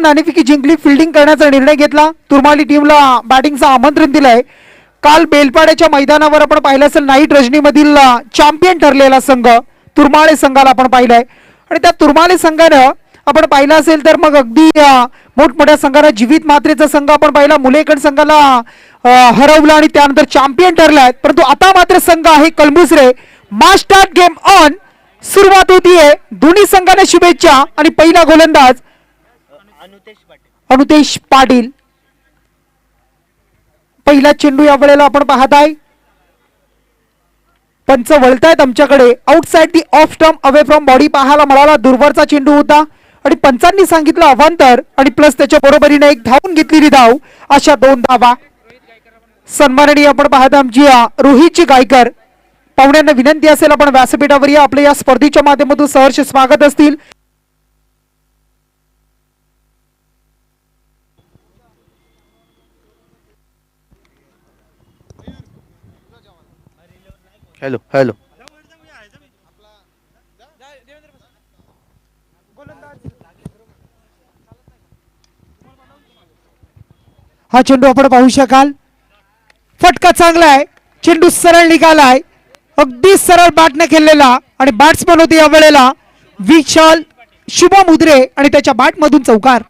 प्रथम नाणेफेकी जिंकली, फिल्डिंग करण्याचा निर्णय घेतला. तुर्माली टीमला बॅटिंगचं आमंत्रण दिलंय. काल बेलपाड्याच्या मैदानावर आपण पाहिलं असेल नाईट रजनीमधील चॅम्पियन ठरलेला संघ तुर्माळे संघाला आपण पाहिलंय. आणि त्या तुर्माळे संघानं आपण पाहिलं असेल तर मग अगदी मोठमोठ्या संघाला जीवित मात्रेचा संघ आपण पाहिला, मुलेकड संघाला हरवला आणि त्यानंतर चॅम्पियन ठरलाय. परंतु आता मात्र संघ आहे कळमुसरे. मॅच स्टार्ट, गेम ऑन, सुरुवात होतीये. दोन्ही संघांना शुभेच्छा. आणि पहिला गोलंदाज अनुतेश पाटील. पहिला चेंडू या वेळेला आपण पाहताय. पंच वळतायत आमच्याकडे. Outside the off stump, away from body पाहायला मिळाला. दूरवरचा चेंडू होता आणि पंचांनी सांगितलं अवांतर आणि प्लस त्याच्या बरोबरीने एक धावून घेतलेली धाव, अशा 2 धावा. सन्माननीय आपण पाहता आमची रोहितची गायकर. पाहुण्यांना विनंती असेल आपण व्यासपीठावर या. आपल्या या स्पर्धेच्या माध्यमातून सहर्ष स्वागत असतील. Hello hello. हा चेंडू आपण पाहू शकाल. फटका चांगला आहे. चेंडू सरळ निघालाय, अगदी सरळ बॅटने खेळलेला. आणि बॅट्समन होते या वेळेला विशाल शुभम उदरे आणि त्याच्या बॅटमधून चौकार.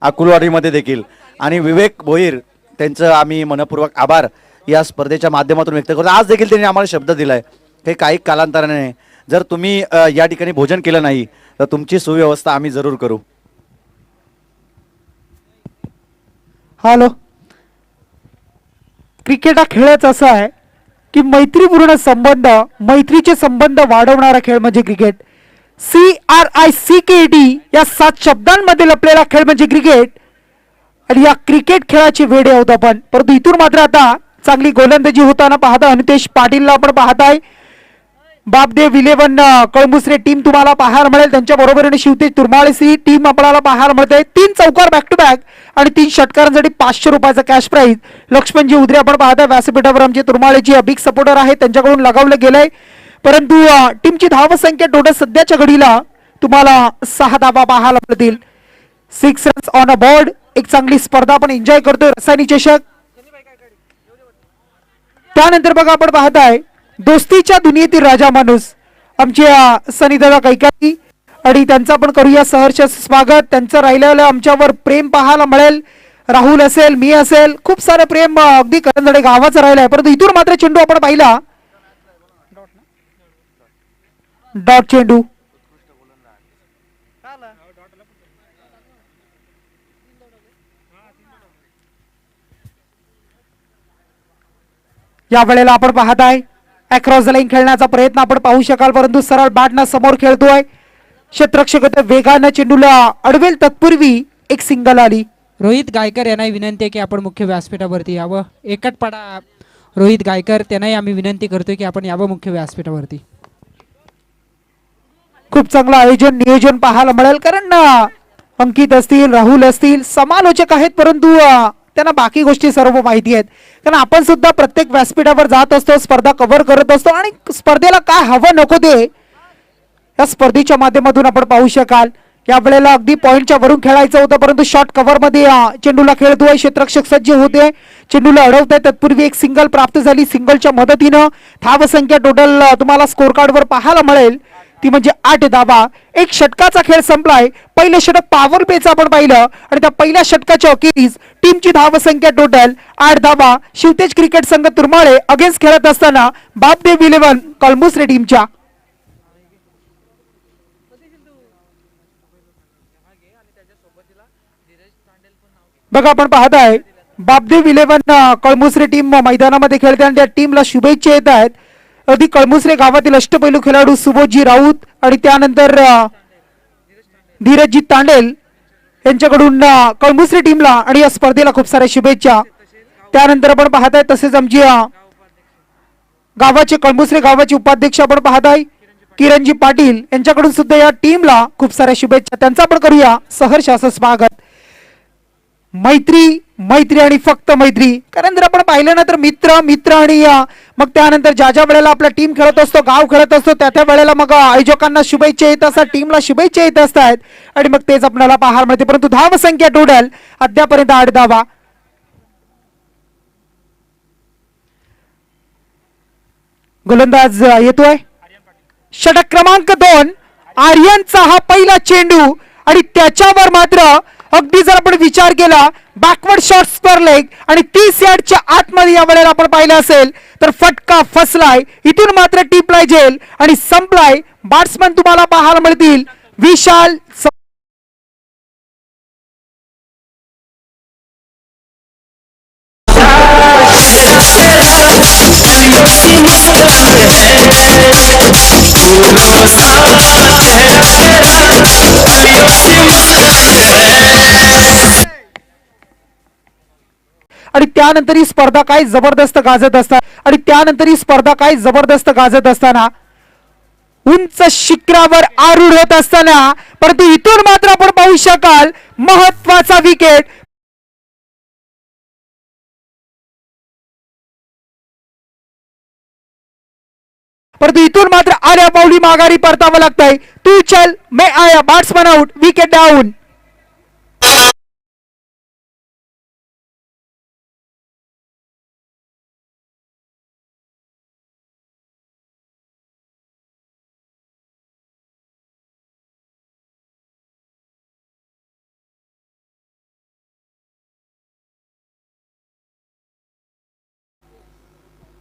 अकुलवाडीमध्ये देखील. आणि विवेक भोईर त्यांचं आम्ही मनपूर्वक आभार या स्पर्धेच्या माध्यमातून व्यक्त करतो. आज देखील त्यांनी आम्हाला शब्द दिलाय हे काही कालांतराने जर तुम्ही या ठिकाणी भोजन केलं नाही तर तुमची सुव्यवस्था आम्ही जरूर करू. हॅलो. क्रिकेट हा खेळच असा आहे की मैत्रीपूर्ण संबंध, मैत्रीचे संबंध वाढवणारा खेळ म्हणजे क्रिकेट. CRICKET या 7 शब्दांमध्ये लपलेला खेळ म्हणजे क्रिकेट. आणि या क्रिकेट खेळाचे वेडे आहोत आपण. परंतु इथून मात्र आता चांगली गोलंदाजी होताना पाहता अनुतेश पाटीलला आपण पाहताय. बापदेव 11 कळमुसरे टीम तुम्हाला पाहायला मिळेल. त्यांच्या बरोबरीने शिवतेज तुर्माळेची टीम आपल्याला पाहायला मिळते. 3 चौकार बॅक टू बॅक आणि 3 षटकारांसाठी 500 रुपयाचा कॅश प्राईज. लक्ष्मणजी उदरे आपण पाहताय व्यासपीठावर आमचे तुर्माळेची बिग सपोर्टर आहे, त्यांच्याकडून लगावलं गेलंय. परंतु टीमची धावसंख्या टोटल सध्याच्या घडीला तुम्हाला 6 धावा पाहायला मिळतील. 6 रन्स ऑन अ बोर्ड. एक चांगली स्पर्धा आपण एन्जॉय करतोय, रसायनी चषक. त्यानंतर बघा आपण पाहताय दोस्तीच्या दुनियेतील राजा माणूस आमच्या सनीदादा कैकाडी आणि त्यांचं आपण करूया सहर्ष स्वागत. त्यांचं राहिलेलं आमच्यावर प्रेम पाहायला मिळेल. राहुल असेल, मी असेल, खूप सारं प्रेम अगदी करंजडे गावाचं राहिलं आहे. परंतु इथून मात्र चेंडू आपण पाहिला डॉट चेंडू. या वेळेला आपण पाहताय अक्रॉस द लाईन खेळण्याचा प्रयत्न आपण पाहू शकाल, परंतु सरळ बॅटना समोर खेळतोय क्षेत्ररक्षक. वेगानं चेंडूला अडवेल तत्पूर्वी एक सिंगल आली. रोहित गायकर यांना विनंती आहे की आपण मुख्य व्यासपीठावरती यावं. एकटपडा रोहित गायकर, त्यांनाही आम्ही विनंती करतोय की आपण यावं मुख्य व्यासपीठावरती. खूप चांगलं आयोजन नियोजन पाहायला मिळेल, कारण अंकित असतील, राहुल असतील, समालोचक आहेत, परंतु त्यांना बाकी गोष्टी सर्व माहिती आहेत. कारण आपण सुद्धा प्रत्येक व्यासपीठावर जात असतो, स्पर्धा कव्हर करत असतो आणि स्पर्धेला काय हवं नको ते या स्पर्धेच्या माध्यमातून आपण पाहू शकाल. या वेळेला अगदी पॉइंटच्या वरून खेळायचं होतं, परंतु शॉर्ट कव्हर मध्ये चेंडूला खेळतोय. क्षेत्ररक्षक सज्ज होते, चेंडूला अडवत आहे. तत्पूर्वी एक सिंगल प्राप्त झाली. सिंगलच्या मदतीनं धावसंख्या टोटल तुम्हाला स्कोर कार्डवर पाहायला मिळेल ती म्हणजे 8 धावा. एक षटकाचा खेळ संपलाय. पहिलं षटक पॉवर प्लेचं आपण पाहिलं आणि त्या पहिल्या षटकाच्या अखेरीस टीमची धावसंख्या टोटल 8 धावा. शिवतेज क्रिकेट संघ तुर्माळे अगेन्स्ट खेळत असताना बापदेव 11 कळमुसरे टीमच्या. बघा आपण पाहताय बापदेव 11 कळमुसरे टीम मैदानामध्ये खेळते आणि त्या टीमला शुभेच्छा येत आहेत. अगदी कळमुसरे गावातील अष्टपैलू खेळाडू सुबोधजी राऊत आणि त्यानंतर धीरजजी तांडेल यांच्याकडून कळमुसरे टीमला आणि या स्पर्धेला खूप साऱ्या शुभेच्छा. त्यानंतर आपण पाहताय तसेच आमची गावाचे कळमुसरे गावाचे उपाध्यक्ष आपण पाहताय किरणजी पाटील यांच्याकडून सुद्धा या टीमला खूप साऱ्या शुभेच्छा. त्यांचा आपण करूया सहर्ष असं स्वागत. मैत्री मैत्री आणि फक्त मैत्री, कारण जर आपण पाहिलं ना तर मित्र मित्र आणि मग त्यानंतर ज्या ज्या वेळेला आपला टीम खेळत असतो, गाव खेळत असतो, त्या त्या वेळेला मग आयोजकांना शुभेच्छा येत असतात, टीमला शुभेच्छा येत असतात आणि मग तेच आपल्याला पाहायला मिळते. परंतु धावसंख्या टोटल अद्यापर्यंत 8 धावा. गोलंदाज येतोय षटक क्रमांक 2 आर्यनचा हा पहिला चेंडू आणि त्याच्यावर मात्र अगदी जर आपण विचार केला बॅकवर्ड शॉट स्क्वेअर लेग आणि 30 यार्डच्या आतमध्ये या वेळेला आपण पाहिलं असेल तर फटका फसलाय. इथून मात्र टिपलाय जेल आणि संपलाय. बॅट्समन तुम्हाला पाहायला मिळतील विशाल आणि त्यानंतर ही स्पर्धा काय जबरदस्त गाजत असतात आणि त्यानंतर ही स्पर्धा काय जबरदस्त गाजत असताना उंच शिखरावर आरूढ होत असताना परंतु इथून मात्र आपण पाहू शकाल महत्वाचा विकेट. परंतु इथून मात्र आल्या पावली माघारी परतावं लागतंय. तू चल मैं आया, बॅट्समन आउट, विकेट डाऊन.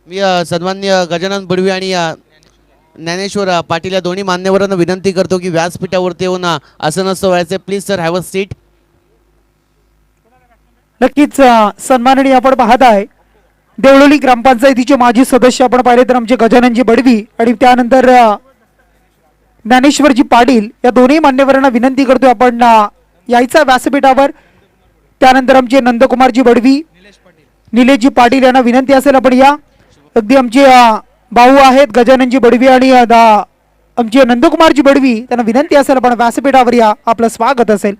मी सन्माननीय गजानन बडवी आणि ज्ञानेश्वर पाटील या दोन्ही मान्यवरांना विनंती करतो की व्यासपीठावरती येऊन आसनस्थ व्हायचे. Please sir, have a seat. नक्कीच सन्माननीय आपण पाहत आहे देवळोली ग्रामपंचायतीचे माजी सदस्य आपण पाहिले तर आमचे गजाननजी बडवी आणि त्यानंतर ज्ञानेश्वरजी पाटील या दोन्ही मान्यवरांना विनंती करतोय आपण यायचा व्यासपीठावर. त्यानंतर आमचे नंदकुमारजी बडवी, निलेशजी पाटील यांना विनंती असेल आपण या. अगदी आमचे भाऊ आहेत गजाननजी बडवी आणि आमचे नंदकुमारजी बडवी, त्यांना विनंती असेल आपण व्यासपीठावर या, आपलं स्वागत असेल.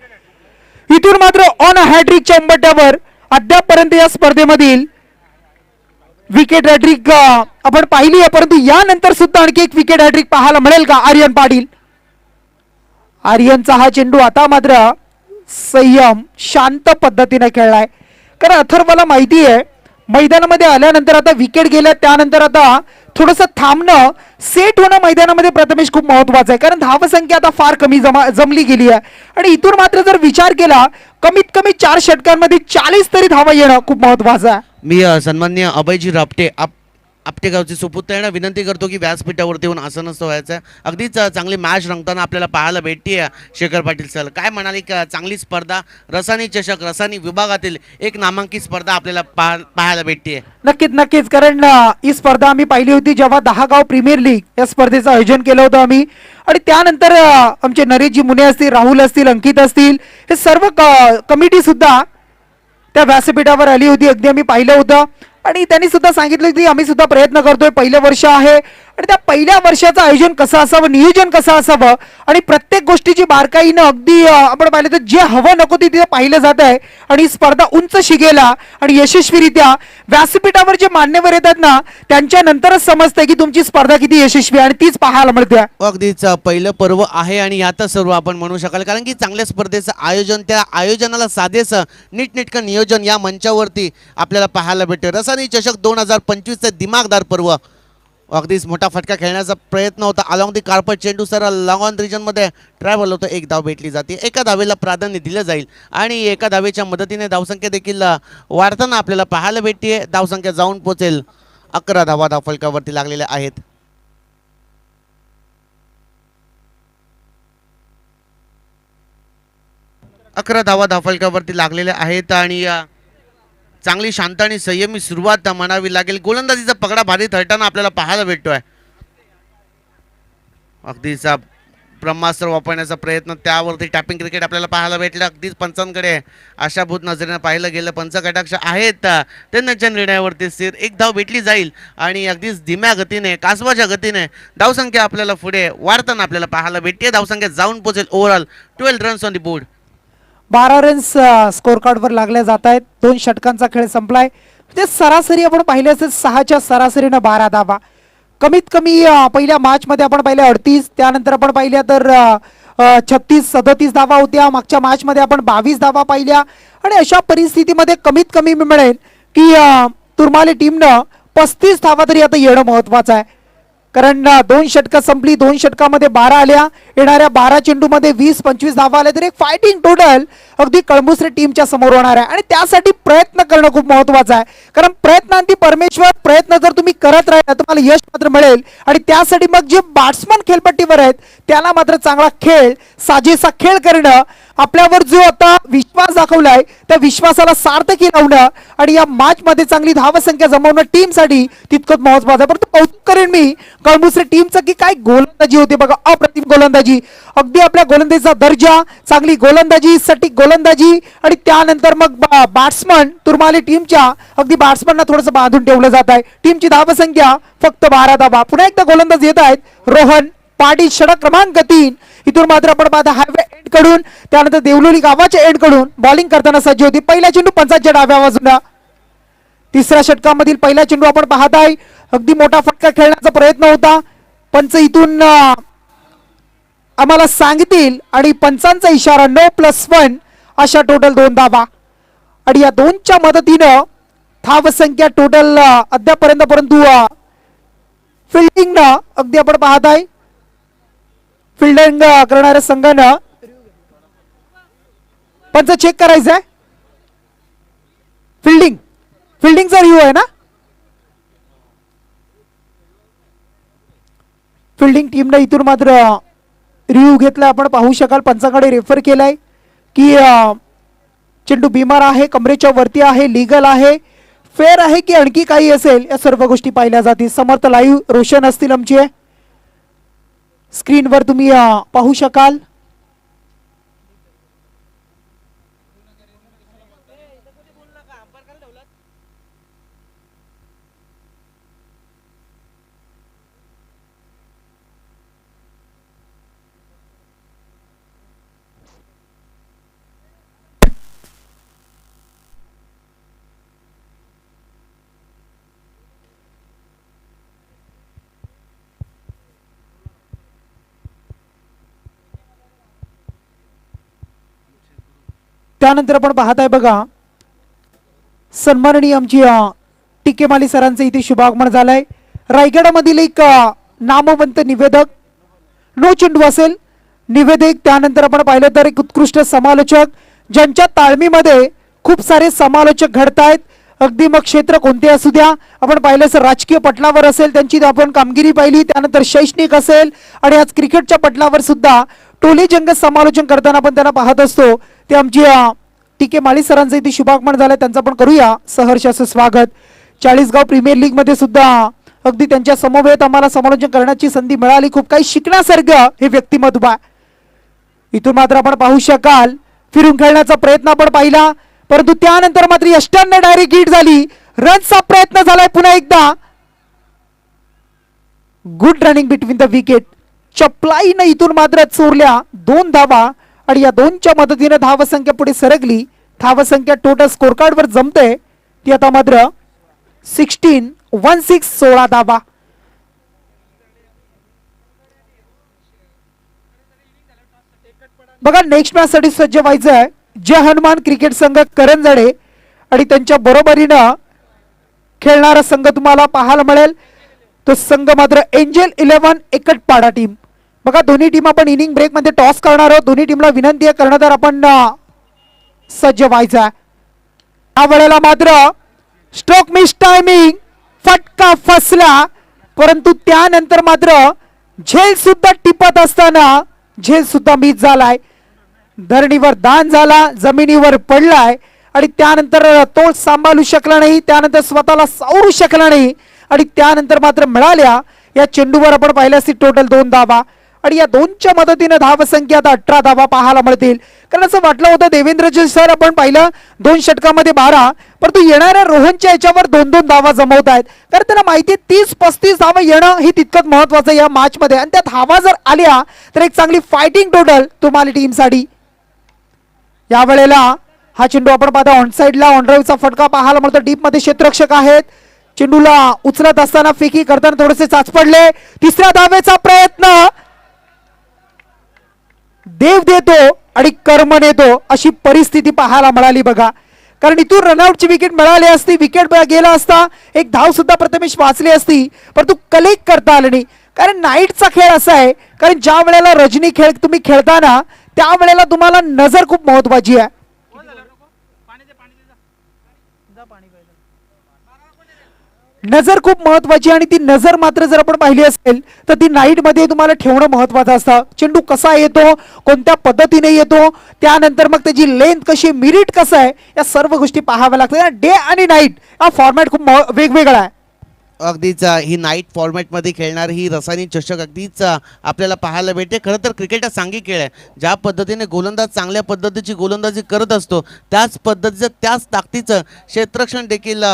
इथून मात्र ऑन हॅट्रिकच्या उंबरठ्यावर अद्यापपर्यंत या स्पर्धेमधील विकेट हॅट्रिक आपण पाहिली आहे, परंतु यानंतर सुद्धा आणखी एक विकेट हॅट्रिक पाहायला मिळेल का आर्यन पाटील. आर्यनचा हा चेंडू आता मात्र संयम शांत पद्धतीने खेळलाय, कारण अथर्वला माहिती आहे मैदानामध्ये आल्यानंतर आता विकेट गेल्या त्यानंतर आता थोडंसं थांबणं, सेट होणं मैदानामध्ये प्रथमेश खूप महत्वाचं आहे, कारण धावसंख्या आता फार कमी जमली गेली आहे आणि इथून मात्र जर विचार केला कमीत कमी 4 षटकांमध्ये 40 तरी धावा येणं खूप महत्वाचं आहे. मी सन्माननीय अभयजी रापटे आपटेगावचे सुपुत्र यांना विनंती करतो की व्यासपीठावरती येऊन आसनस्थ व्हायचं आहे. अगदीच चांगली मॅच रंगताना आपल्याला पाहायला भेटते. शेखर पाटील सर काय म्हणाले की चांगली स्पर्धा, रसानी चषक, रसानी विभागातील एक नामांकित स्पर्धा आपल्याला पाहायला भेटते. नक्कीच नक्कीच, कारण ही स्पर्धा आम्ही पाहिली होती जेव्हा 10 गाव प्रीमियर लीग या स्पर्धेचं आयोजन केलं होतं आम्ही आणि त्यानंतर आमचे नरेशजी मुने असतील, राहुल असतील, अंकित असतील, हे सर्व कमिटी सुद्धा त्या व्यासपीठावर आली होती. अगदी आम्ही पाहिलं होतं आणि त्यांनी सुद्धा सांगितलं की आम्ही सुद्धा प्रयत्न करतोय, पहिलं वर्ष आहे आणि त्या पहिल्या वर्षाचं आयोजन कसं असावं, नियोजन कसं असावं आणि प्रत्येक गोष्टीची बारकाईनं अगदी आपण पाहिलं तर जे हवं नको ते तिथे पाहिलं जात आहे आणि ही स्पर्धा उंच शिगेला आणि यशस्वीरित्या व्यासपीठावर जे मान्यवर येतात ना त्यांच्या नंतरच समजतंय की तुमची स्पर्धा किती यशस्वी आणि तीच पाहायला मिळते. अगदीच पहिलं पर्व आहे आणि यातच सर्व आपण म्हणू शकाल, कारण की चांगल्या स्पर्धेचं आयोजन, त्या आयोजनाला साधेसं नीटनेटकं नियोजन या मंचावरती आपल्याला पाहायला भेटते. रसानी चषक 2025चे दिमागदार पर्व, अगदीच मोठा फटका खेळण्याचा प्रयत्न होता. अलॉंग दी कार्पेट चेंडू सर लॉंग ऑन रिजनमध्ये ट्रॅव्हल होतं. एक धाव भेटली जाते. एका धावेला प्राधान्य दिलं जाईल आणि एका धावेच्या मदतीने धावसंख्या देखील वाढताना आपल्याला पाहायला भेटते. धावसंख्या जाऊन पोहोचेल 11 धावा धावफलकावरती लागलेल्या आहेत. धावा धावफलकावरती लागलेल्या आहेत आणि चांगली शांत आणि संयमी सुरुवात म्हणावी लागेल. गोलंदाजीचा पगडा भारी थरटाना आपल्याला पाहायला भेटतोय. अगदीच ब्रह्मास्त्र वापरण्याचा प्रयत्न, त्यावरती टॅपिंग क्रिकेट आपल्याला पाहायला भेटलं. अगदीच पंचांकडे आशाभूत नजरेनं पाहिलं गेलं. पंच कटाक्ष आहेत त्यांच्या निर्णयावरती स्थिर. एक धाव भेटली जाईल आणि अगदीच धीम्या गतीने, कासवाच्या गतीने धावसंख्या आपल्याला पुढे वाढताना आपल्याला पाहायला भेटते. धावसंख्या जाऊन पोहोचेल overall 12 runs on the board. 12 runs score कार्डवर लागल्या जात आहेत. 2 षटकांचा खेळ संपलाय. म्हणजे सरासरी आपण पाहिले असेल 6च्या सरासरीनं 12 धावा. कमीत कमी पहिल्या मॅचमध्ये आपण पाहिल्या 38, त्यानंतर आपण पाहिल्या तर 36-37 धावा होत्या. मागच्या मॅचमध्ये आपण 22 धावा पाहिल्या. आणि अशा परिस्थितीमध्ये कमीत कमी मी म्हणेन की तुर्माली टीमनं 35 धावा तरी आता येणं महत्वाचं आहे. कारण 2 षटकं संपली, 2 षटकामध्ये 12 आल्या. येणाऱ्या 12 चेंडूमध्ये 20-25 धावा आल्या तर एक फायटिंग टोटल अगदी कळंबुसरे टीमच्या समोर होणार आहे. आणि त्यासाठी प्रयत्न करणं खूप महत्वाचं आहे. कारण प्रयत्नांती परमेश्वर. प्रयत्न जर तुम्ही करत राहिला तुम्हाला यश मात्र मिळेल. आणि त्यासाठी मग जे बॅट्समन खेळपट्टीवर आहेत त्याला मात्र चांगला खेळ, साजेसा खेळ करणं, आपल्यावर जो आता विश्वास दाखवलाय त्या विश्वासाला सार्थकी लावणं आणि या मॅच मध्ये चांगली धावसंख्या जमवणं टीमसाठी तितकंच महत्वाचं आहे. परंतु कौतुक करेन मी कळंबुसरे टीमचं की काय गोलंदाजी होती बघा. अप्रतिम गोलंदाजी. अगदी आपल्या गोलंदाजीचा दर्जा, चांगली गोलंदाजी, सटीक गोलंदाजी. आणि त्यानंतर मग बॅट्समन तुर्माली टीमच्या अगदी बॅट्समनना थोडंसं बांधून ठेवलं जात आहे. टीमची धावसंख्या फक्त 12 धावा. पुन्हा एकदा गोलंदाज येत आहेत रोहन पाटील. षटक क्रमांक 3. इथून मात्र आपण पाहता हायवे एंड कडून, त्यानंतर देवलोली गावाच्या एंड कडून बॉलिंग करताना सज्ज होती. पहिला चेंडू पंचांच्या डाव्या बाजूला. तिसऱ्या षटकामधील पहिला चेंडू आपण पाहताय. अगदी मोठा फटका खेळण्याचा प्रयत्न होता. पंच इथून आम्हाला सांगतील आणि पंचांचा इशारा 9+1 अशा टोटल 2 धावा. आणि या 2च्या मदतीनं धावसंख्या टोटल अद्यापर्यंत, परंतु फिल्डिंगनं अगदी आपण पाहताय फिल्डिंग करणाऱ्या संघानं पंच चेक करायचंय. फिल्डिंगचा रिव्ह्यू आहे ना. फिल्डिंग टीमनं इथून मात्र रिव्ह्यू घेतला. आपण पाहू शकाल पंचाकडे रेफर केलाय की चेंडू बिमार आहे, कमरेच्या वरती आहे, लीगल आहे, फेअर आहे की आणखी काही असेल, या सर्व गोष्टी पाहिल्या जातील. समर्थ लाईव्ह रोशन असतील आमचे. स्क्रीनवर तुम्ही पाहू शकाल. त्यानंतर आपण पाहताय बघा सन्माननीय आमची टीके माली सरांचं इथे शुभागमन झालंय. रायगडामधील एक नामवंत निवेदक, नो चेंडू असेल निवेदक. त्यानंतर आपण पाहिलं तर एक उत्कृष्ट समालोचक, ज्यांच्या ताळमीमध्ये खूप सारे समालोचक घडतायत. अगदी मग क्षेत्र कोणते असू द्या. आपण पाहिलं सर राजकीय पटलावर असेल त्यांची आपण कामगिरी पाहिली, त्यानंतर शैक्षणिक असेल आणि आज क्रिकेटच्या पटलावर सुद्धा टोले जंग समालोचन करताना आपण त्यांना पाहत असतो. ते आमची टीके माळी सरांचं इथे शुभागमन झालंय, त्यांचं पण करूया सहर्ष असं स्वागत. चाळीसगाव प्रीमियर लीग मध्ये सुद्धा अगदी त्यांच्या समवेत आम्हाला समालोचन करण्याची संधी मिळाली. खूप काही शिकण्यासारखं हे व्यक्तिमत्व आहे. इथून मात्र आपण पाहू शकाल फिरून खेळण्याचा प्रयत्न आपण पाहिला, परंतु त्यानंतर मात्र यष्टांना डायरेक्ट हिट झाली. रनचा प्रयत्न झालाय पुन्हा एकदा. Good running between the wicket. चपलाईनं इथून मात्र चोरल्या 2 धावा आणि या 2च्या मदतीने धावसंख्या पुढे सरकली. धावसंख्या टोटल स्कोर कार्ड वर जमते ती आता मात्र 16 धावा. बघा नेक्स्ट मॅच साठी सज्ज व्हायचं आहे. जय हनुमान क्रिकेट संघ करंजडे आणि त्यांच्या बरोबरीनं खेळणारा संघ तुम्हाला पाहायला मिळेल. तो संघ मात्र एंजल 11 एकटपाडा टीम. बघा दोन्ही टीम आपण इनिंग ब्रेक मध्ये टॉस करणार आहोत. दोन्ही टीमला विनंती आहे कर्णधार आपण सज्ज व्हायचा. या वेळेला मात्र स्ट्रोक मिस टायमिंग, फटका फसला, परंतु त्यानंतर मात्र झेल सुद्धा टिपत असताना झेल सुद्धा मिस झालाय. धरणीवर दान झाला, जमिनीवर पडलाय आणि त्यानंतर तो सांभाळू शकला नाही, त्यानंतर स्वतःला सावरू शकला नाही आणि त्यानंतर मात्र मिळाल्या या चेंडूवर आपण पाहिलं असती टोटल 2 धावा आणि या 2च्या मदतीने धावसंख्या आता 18 धावा पाहायला मिळतील. कारण असं वाटलं होतं देवेंद्रजी सर आपण पाहिलं 2 षटकामध्ये 12, परंतु येणाऱ्या रोहनच्या याच्यावर 2-2 धावा जमवत आहेत. कारण त्यांना माहिती 30-35 धावा येणं ही तितकंच महत्वाचं या मॅच मध्ये आणि त्या धावा जर आल्या तर एक चांगली फायटिंग टोटल तुम्हाला टीमसाठी. यावेळेला हा चेंडू आपण पाहता ऑन साइडला ऑन ड्राईव्हचा फटका पाहायला मिळतो. डीप मध्ये क्षेत्ररक्षक आहेत, चेंडूला उचलत असताना फेकी करताना थोडेसे चाचपडले. तिसऱ्या धावेचा प्रयत्न, देव देतो आणि कर्म नेतो अशी परिस्थिती पाहायला मिळाली बघा. कारण इथून रनआउटची विकेट मिळाली असती, विकेट गेला असता, एक धाव सुद्धा प्रथमेश वाचली असती, परंतु कलेक्ट करता आलं नाही. कारण नाईटचा खेळ असा आहे, कारण ज्या वेळेला रजनी खेळ तुम्ही खेळताना त्यावेळेला तुम्हाला नजर खूप महत्वाची आहे. नजर खूप महत्वाची आणि ती नजर मात्र जर आपण पाहिली असेल तर ती नाईट मध्ये तुम्हाला ठेवणं महत्वाचं असतं. चेंडू कसा येतो, कोणत्या पद्धतीने येतो, त्यानंतर मग त्याची लेंथ कशी, मिरिट कसं आहे, या सर्व गोष्टी पाहाव्या लागतात. डे आणि नाईट हा फॉर्मॅट खूप वेगवेगळा आहे. अगदीच ही नाईट फॉर्मॅटमध्ये खेळणारी ही रसायनी चषक अगदीच आपल्याला पाहायला भेटते. खरं तर क्रिकेट हा सांघिक खेळ आहे. ज्या पद्धतीने गोलंदाज चांगल्या पद्धतीची गोलंदाजी करत असतो त्याच पद्धतीचं त्याच ताकदीचं क्षेत्ररक्षण देखील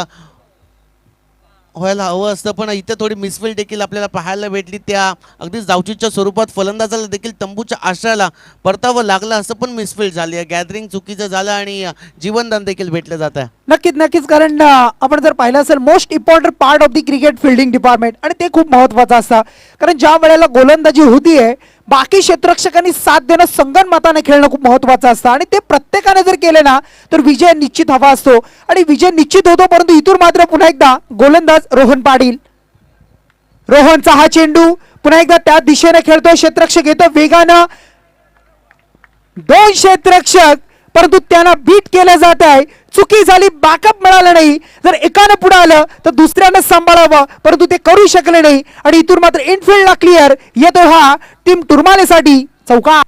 व्हायला हवं असतं. पण इथे थोडी मिसफील्ड देखील आपल्याला पाहायला भेटली. त्या अगदीच धावचीच्या स्वरूपात फलंदाजाला देखील तंबूच्या आश्रयाला परतावं लागलं असं पण मिसफील्ड झाली आहे. गॅदरिंग चुकीचं झालं आणि जीवनदान देखील भेटलं जात आहे. नक्कीच कारण आपण जर पाहिलं असेल most important part of the cricket fielding department आणि ते खूप महत्वाचं असतं. कारण ज्या वेळेला गोलंदाजी होतीये बाकी क्षेत्ररक्षकांनी साथ देणं, संगनमताने खेळणं खूप महत्वाचं असतं आणि ते प्रत्येकाने जर केले ना तर विजय निश्चित हवा असतो आणि विजय निश्चित होतो. परंतु इथून मात्र पुन्हा एकदा गोलंदाज रोहन पाटील, रोहनचा हा चेंडू पुन्हा एकदा त्या दिशेने खेळतोय, क्षेत्ररक्षक येतो वेगानं, 2 क्षेत्ररक्षक परंतु त्यांना बीट केलं जात आहे. चुकी झाली, बॅकअप मिळाला नाही. जर एकानं पुढे आलं तर दुसऱ्यानं सांभाळावं, परंतु ते करू शकले नाही आणि इथून मात्र इनफिल्डला क्लिअर येतो हा टीम टुरमालेसाठी चौका.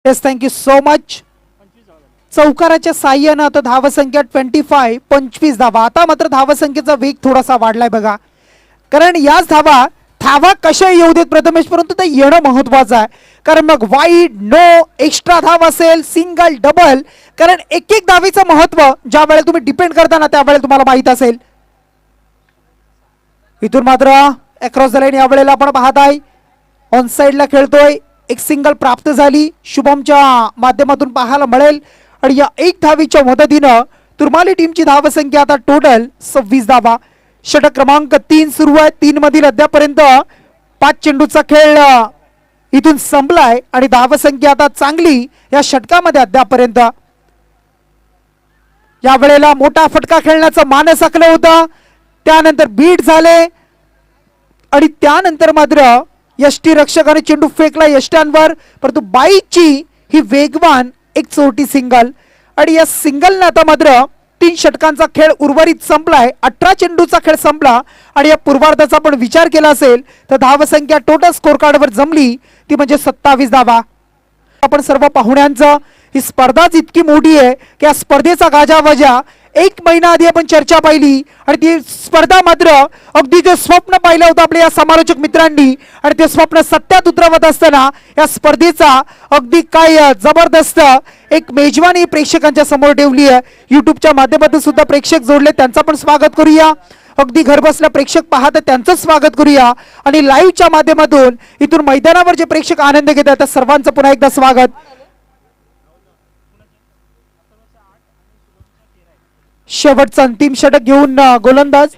Yes, thank you so much. चौकाराच्या साह्यानं आता धावसंख्या 25 धावा. आता मात्र धावसंख्येचा वेग थोडासा वाढलाय बघा. कारण याच धावा कशा येऊ देत प्रथमेश, परंतु ते येणं महत्वाचं आहे. कारण मग वाईड, नो, एक्स्ट्रा धाव असेल, सिंगल, डबल, कारण एक एक धावीचं महत्व ज्या वेळेला तुम्ही डिपेंड करताना त्यावेळेला तुम्हाला माहित असेल. इथून मात्र अक्रॉस द लाईन यावेळेला आपण पाहत आहे ऑन साइडला खेळतोय. एक सिंगल प्राप्त झाली शुभमच्या माध्यमातून पाहायला मिळेल आणि या 1 धावीच्या मदतीनं तुर्माली टीमची धावसंख्या आता टोटल 26 धावा. षटक क्रमांक 3 सुरू आहे. 3 मधील अद्यापर्यंत 5 चेंडूचा खेळ इथून संपलाय आणि धावसंख्या आता चांगली या षटकामध्ये अद्यापर्यंत. या वेळेला मोठा फटका खेळण्याचं मानस आखलं होतं, त्यानंतर बीट झाले आणि त्यानंतर मात्र यष्टी रक्षकाने चेंडू फेकला यष्ट्यांवर, परंतु बाईची ही वेगवान एक चोटी सिंगल आणि या सिंगलने आता मात्र 3 षटकांचा खेळ उर्वरित संपलाय. 18 चेंडूचा खेळ संपला आणि या पूर्वार्धाचा आपण विचार केला असेल तर धावसंख्या टोटल स्कोर कार्डवर जमली ती म्हणजे 27 धावा. आपण सर्व पाहुण्यांचं ही स्पर्धाच इतकी मोठी आहे की या स्पर्धेचा गाजावाजा 1 महिना आधी आपण चर्चा पाहिली आणि ती स्पर्धा मात्र अगदी जे स्वप्न पाहिलं होतं आपल्या या समालोचक मित्रांनी आणि ते स्वप्न सत्यात उतरवत असताना या स्पर्धेचा अगदी काय जबरदस्त एक मेजवानी प्रेक्षकांच्या समोर ठेवली आहे. युट्यूबच्या माध्यमातून सुद्धा प्रेक्षक जोडले, त्यांचं पण स्वागत करूया. अगदी घरबसल्या प्रेक्षक पाहत त्यांचं स्वागत करूया आणि लाईव्हच्या माध्यमातून इथून मैदानावर जे प्रेक्षक आनंद घेतात त्या सर्वांचं पुन्हा एकदा स्वागत. शेवटचं अंतिम षटक घेऊन गोलंदाज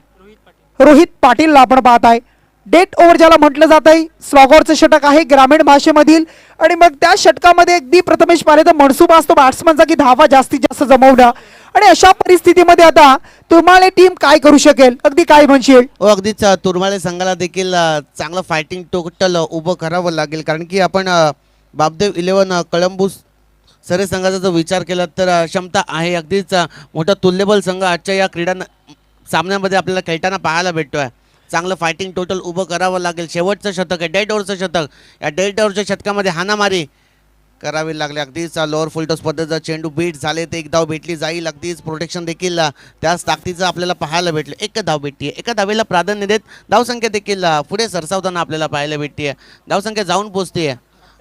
रोहित पाटीलला आपण पाहत आहे. डेट ओव्हर ज्याला म्हटलं जात आहे, स्लॉगरचं षटक आहे ग्रामीण भाषेमधील आणि मग त्या षटकामध्ये अगदी प्रथमेश पाहिले तर मनसुबा असतो बॅट्समनचा की धावा जास्तीत जास्त जमवणं आणि अशा परिस्थितीमध्ये आता तुर्माले टीम काय करू शकेल, अगदी काय म्हणशील? अगदीच तुर्माले संघाला देखील चांगलं फायटिंग टोटल उभं करावं लागेल. कारण की आपण बापदेव 11 कळंबू सरे संघाचा जर विचार केला तर क्षमता आहे, अगदीच मोठा तुल्यबल संघ आजच्या या क्रीडा सामन्यामध्ये आपल्याला खेळताना पाहायला भेटतोय. चांगलं फायटिंग टोटल उभं करावं लागेल. शेवटचं शतक आहे, डेड ओव्हरचं शतक. या डेड ओव्हरच्या शतकामध्ये हाणामारी करावी लागली. अगदीच लोअर फुल टॉस पद्धतीचा चेंडू बीट झाले ते एक धाव भेटली जाईल. अगदीच प्रोटेक्शन देखील त्याच ताकदीचं आपल्याला पाहायला भेटलं. एक धाव भेटते, एका धावेला प्राधान्य देत धावसंख्या देखील पुढे सरसावताना आपल्याला पाहायला भेटते. धावसंख्या जाऊन पोहोचते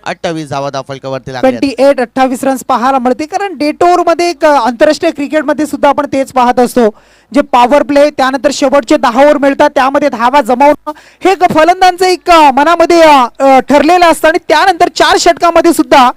28 धावा धावफलकावरती लागल्या. 28 रन्स पाहायला मिळते. कारण डेट ओव्हर मध्ये एक आंतरराष्ट्रीय क्रिकेटमध्ये सुद्धा आपण तेच पाहत असतो, जे पॉवर प्ले त्यानंतर शेवटचे 10 ओव्हर मिळतात त्यामध्ये धावा जमवणं हे एक फलंदाजांचं एक मनामध्ये ठरलेलं असतं. आणि त्यानंतर 4 षटकामध्ये सुद्धा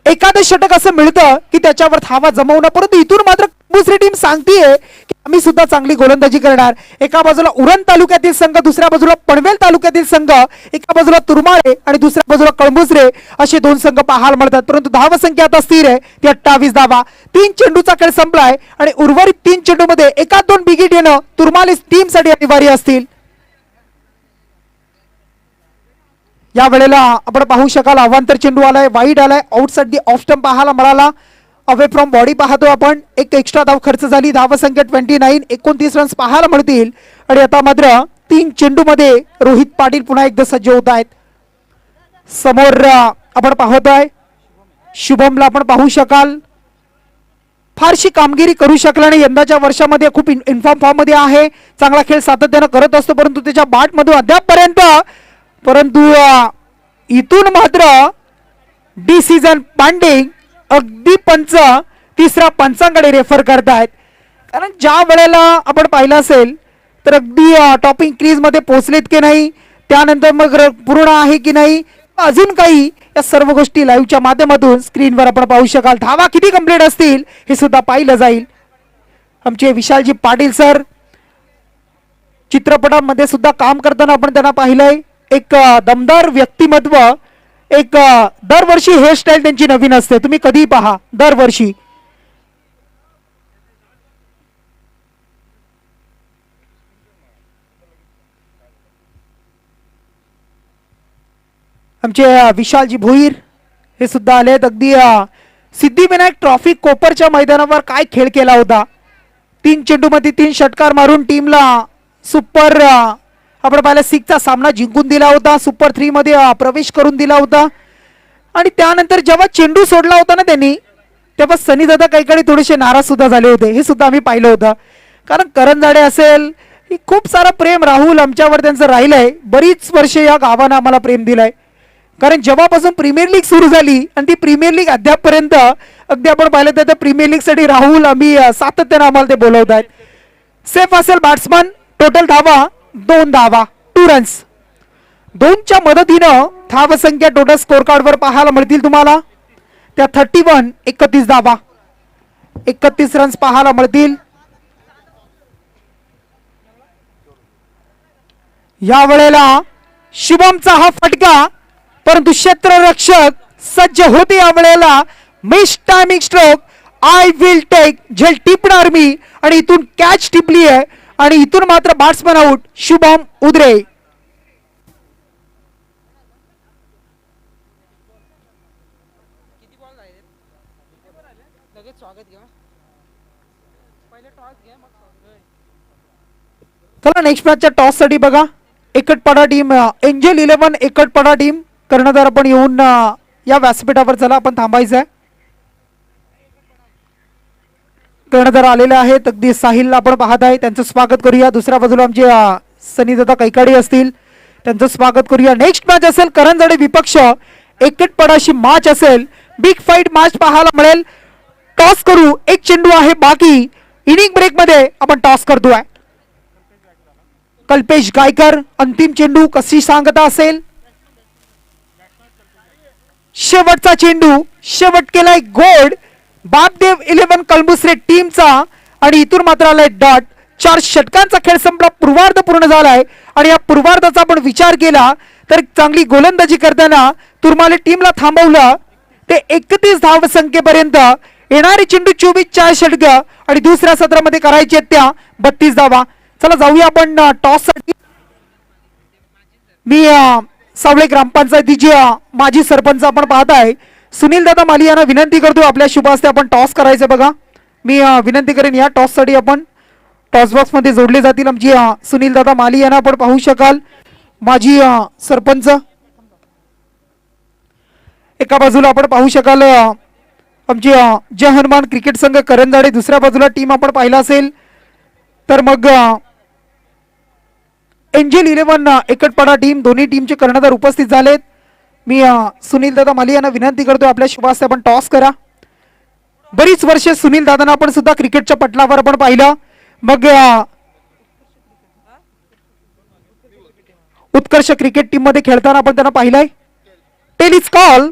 एखादं षटक असं मिळतं की त्याच्यावर धावा जमवणं. परंतु इथून मात्र दुसरी टीम सांगतीये की आम्ही सुद्धा चांगली गोलंदाजी करणार. एका बाजूला उरण तालुक्यातील संघ, दुसऱ्या बाजूला पनवेल तालुक्यातील संघ, एका बाजूला तुरमाळे आणि दुसऱ्या बाजूला कळंबुसरे असे 2 संघ पाहायला मिळतात. परंतु धावसंख्या आता स्थिर आहे, ती 28 धावा. 3 चेंडूचा खेळ संपलाय आणि उर्वरित 3 चेंडूमध्ये एका 2 बिगिट येणं तुरमाले टीमसाठी अनिवार्य असतील. या वेळेला आपण पाहू शकाल अवांतर चेंडू आलाय, वाईड आलाय, आउटसाइड दी ऑफ स्टंप पाहायला मिळाला. अवे फ्रॉम बॉडी पाहतो आपण. एक एक्स्ट्रा धाव खर्च झाली. धावसंख्या 29, 29 रन्स पाहायला मिळतील. आणि आता मात्र 3 चेंडू मध्ये रोहित पाटील पुन्हा एकदा सज्ज होत आहेत. समोर आपण पाहतोय शुभमला आपण पाहू शकाल. फारशी कामगिरी करू शकला नाही यंदाच्या वर्षामध्ये. खूप इन्फॉर्म फॉर्म मध्ये आहे, चांगला खेळ सातत्यानं करत असतो, परंतु त्याच्या बॅट मधून अद्यापपर्यंत परंतु इथून मात्र डिसिजन पांडिंग अगदी पंच तिसऱ्या पंचांकडे रेफर करतायत. कारण ज्या वेळेला आपण पाहिलं असेल तर अगदी टॉपिंग क्रीज मध्ये पोहोचलेत की नाही, त्यानंतर मग पूर्ण आहे की नाही, अजून काही, या सर्व गोष्टी लाईव्हच्या माध्यमातून स्क्रीनवर आपण पाहू शकाल. धावा किती कंप्लीट असतील हे सुद्धा पाहिलं जाईल. आमचे विशालजी पाटील सर चित्रपटांमध्ये सुद्धा काम करताना आपण त्यांना पाहिलंय. एक दमदार व्यक्तिमत्व. एक दरवर्षी हेअरस्टाईल त्यांची नवीन असते, तुम्ही कधीही पहा दरवर्षी. आमचे विशालजी भोईर हे सुद्धा आलेत. अगदी सिद्धिविनायक ट्रॉफी कोपरच्या मैदानावर काय खेळ केला होता. 3 चेंडूमध्ये 3 षटकार मारून टीमला सुपर आपण पाहिलं 6चा सामना जिंकून दिला होता. सुपर 3 मध्ये प्रवेश करून दिला होता. आणि त्यानंतर जेव्हा चेंडू सोडला होता ना त्यांनी, तेव्हा सनी दादा काही थोडेसे नाराज सुद्धा झाले होते. हे सुद्धा आम्ही पाहिलं होतं. कारण करण जाडे असेल, खूप सारा प्रेम राहुल आमच्यावर त्यांचं राहिलंय. बरीच वर्ष या गावानं आम्हाला प्रेम दिलंय. कारण जेव्हापासून प्रीमियर लीग सुरू झाली आणि ती प्रीमियर लीग अद्यापपर्यंत अगदी आपण पाहिलं तर त्या प्रीमियर लीग साठी राहुल आम्ही सातत्यानं आम्हाला ते बोलवत आहेत. सेफ असेल बॅट्समन. टोटल धावा 2 धावा, 2 रन्स. 2च्या मदतीनं धावसंख्या टोटल स्कोर कार्ड वर पाहायला मिळतील तुम्हाला. त्या 31, 31 धावा, 31 रन्स पाहायला मिळतील. या वेळेला शुभमचा हा फटका, परंतु क्षेत्ररक्षक सज्ज होते. या वेळेला miss timing stroke, I will take, झेल टिपणार मी, आणि इथून कॅच टिपली आहे. आणि इथून मात्र बॅट्समन आउट शुभम उद्रे. चला नेक्स्ट मॅचच्या टॉस साठी बघा. एकटपाडा टीम, एंजल 11 एकटपाडा टीम. कर्णधार आपण येऊन या व्यासपीठावर चला आपण थांबायचं आहे. कर्णधार आलेले आहेत. अगदी साहिलला आपण पाहत आहे, त्यांचं स्वागत करूया. दुसऱ्या बाजूला आमचे सनीदादा कैकाडे असतील, त्यांचं स्वागत करूया. नेक्स्ट मॅच असेल करंजाडे विपक्ष एकटपडाशी मॅच असेल. बिग फाईट मॅच पाहायला मिळेल. टॉस करू, 1 चेंडू आहे बाकी. इनिंग ब्रेक मध्ये आपण टॉस करतोय. कल्पेश गायकर अंतिम चेंडू, कशी सांगता असेल. शेवटचा चेंडू, शेवट केलाय गोड बापदेव 11 कळंबुसरे टीमचा. आणि इथून मात्र आलाय डॉट. 4 षटकांचा खेळ संपला, पूर्वार्ध पूर्ण झालाय. आणि या पूर्वार्धाचा आपण विचार केला तर चांगली गोलंदाजी करताना तुरमाले टीमला थांबवलं. ते 31 धावसंख्येपर्यंत येणारे चेंडू 24, 4 षटक आणि दुसऱ्या सत्रामध्ये करायचे त्या 32 धावा. चला जाऊया आपण टॉस साठी. मी सावळे ग्रामपंचायतीचे माजी सरपंच आपण पाहताय सुनील दादा माली यांना विनंती करतो आपल्या शुभ हस्ते आपण टॉस करायचं बघा. मी विनंती करेन या टॉससाठी आपण टॉस बॉक्स मध्ये जोडले जातील आमची सुनील दादा माली यांना आपण पाहू शकाल. माजी सरपंच एका बाजूला आपण पाहू शकाल आमची जय हनुमान क्रिकेट संघ करंजाडे, दुसऱ्या बाजूला टीम आपण पाहिला असेल तर मग एंजल 11 एकटपाडा टीम, दोन्ही टीमचे कर्णधार उपस्थित झालेत. मी सुनील दादा माली यांना विनंती करतो आपल्या शुभ हस्ते आपण टॉस करा. बरीच वर्षे सुनील दादांना आपण सुद्धा क्रिकेटच्या पटलावर आपण पाहिलं. मग उत्कर्ष क्रिकेट टीम मध्ये खेळताना आपण त्यांना पाहिलंय. टेलिस कॉल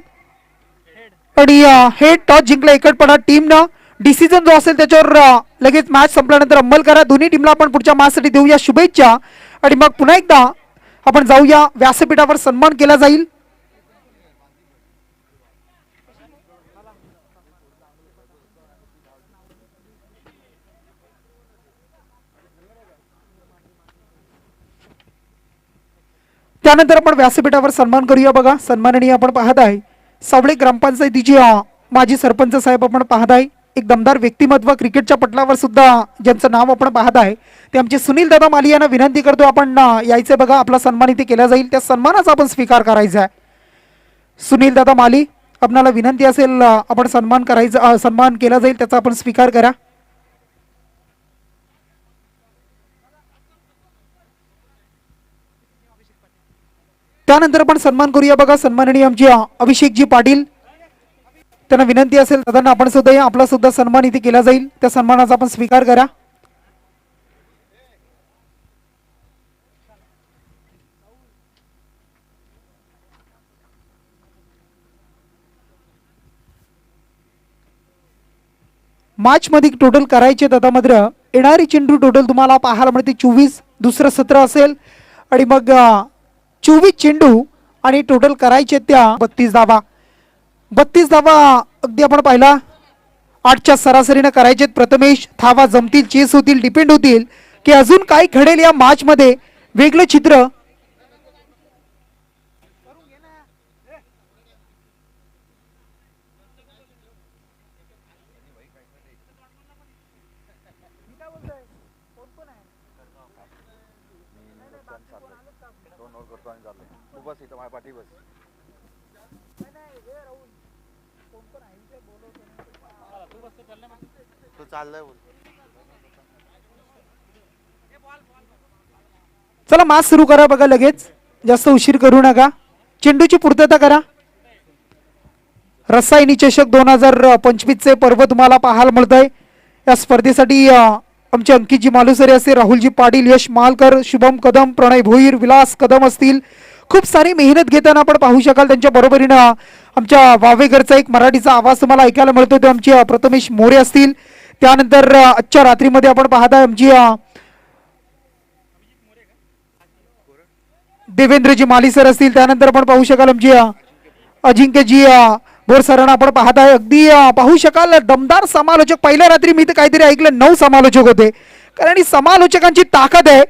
आणि हे टॉस जिंकलं एकटपणा टीमनं. डिसिजन जो असेल त्याच्यावर लगेच मॅच संपल्यानंतर अंमल करा. दोन्ही टीमला आपण पुढच्या मॅचसाठी देऊया शुभेच्छा आणि मग पुन्हा एकदा आपण जाऊया व्यासपीठावर सन्मान केला जाईल. त्यानंतर आपण व्यासपीठावर सन्मान करूया बघा. सन्माननीय आपण पाहत आहे सावळे ग्रामपंचायतीची माजी सरपंच साहेब आपण पाहत आहे. एक दमदार व्यक्तिमत्व क्रिकेटच्या पटलावर सुद्धा ज्यांचं नाव आपण पाहत आहे ते आमचे सुनील दादा माली यांना विनंती करतो आपण यायचं बघा. आपला सन्मान इथे केला जाईल, त्या सन्मानाचा आपण स्वीकार करायचा आहे. सुनील दादा माली आपणाला विनंती असेल आपण सन्मान करायचा, सन्मान केला जाईल त्याचा आपण स्वीकार करा. त्यानंतर आपण सन्मान करूया बघा. सन्माननीय आमची अभिषेकजी पाटील, त्यांना विनंती असेल दादांना आपण सुद्धा या, आपला सुद्धा सन्मान इथे केला जाईल, त्या सन्मानाचा आपण स्वीकार करा. मॅच मध्ये टोटल करायचे दादा मात्र येणारी चेंडू टोटल तुम्हाला पाहायला मिळते 24. दुसरं सत्र असेल आणि मग 24 चेंडू आणि टोटल करायचे त्या 32 धावा. 32 धावा अगदी आपण पाहिला 8च्या सरासरीने करायचे. प्रथमेश धावा जमतील, चेस होतील, डिपेंड होतील की अजून काय घडेल या मॅच मध्ये, वेगळं चित्र. चला मॅच सुरू करा बघा. लगेच जास्त उशीर करू नका. चेंडूची पूर्तता करा. रसायनी चषक 2025 चे पर्व तुम्हाला पाहायला मिळतंय. या स्पर्धेसाठी आमचे अंकितजी मालुसरे असतील, राहुलजी पाटील, यश मालकर, शुभम कदम, प्रणय भोईर, विलास कदम असतील. खूप सारी मेहनत घेताना आपण पाहू शकाल. त्यांच्या बरोबरीनं आमच्या वावेघरचा एक मराठीचा आवाज तुम्हाला ऐकायला मिळतो ते आमचे प्रथमेश मोरे असतील. त्यानंतर आजच्या रात्रीमध्ये आपण पाहताय आमची देवेंद्रजी माली सर असतील. त्यानंतर आपण पाहू शकाल आमची अजिंक्यजी बोर सरांना आपण पाहताय. अगदी पाहू शकाल दमदार समालोचक. पहिल्या रात्री मी तर काहीतरी ऐकलं 9 समालोचक होते, कारण समालोचकांची ताकद आहे.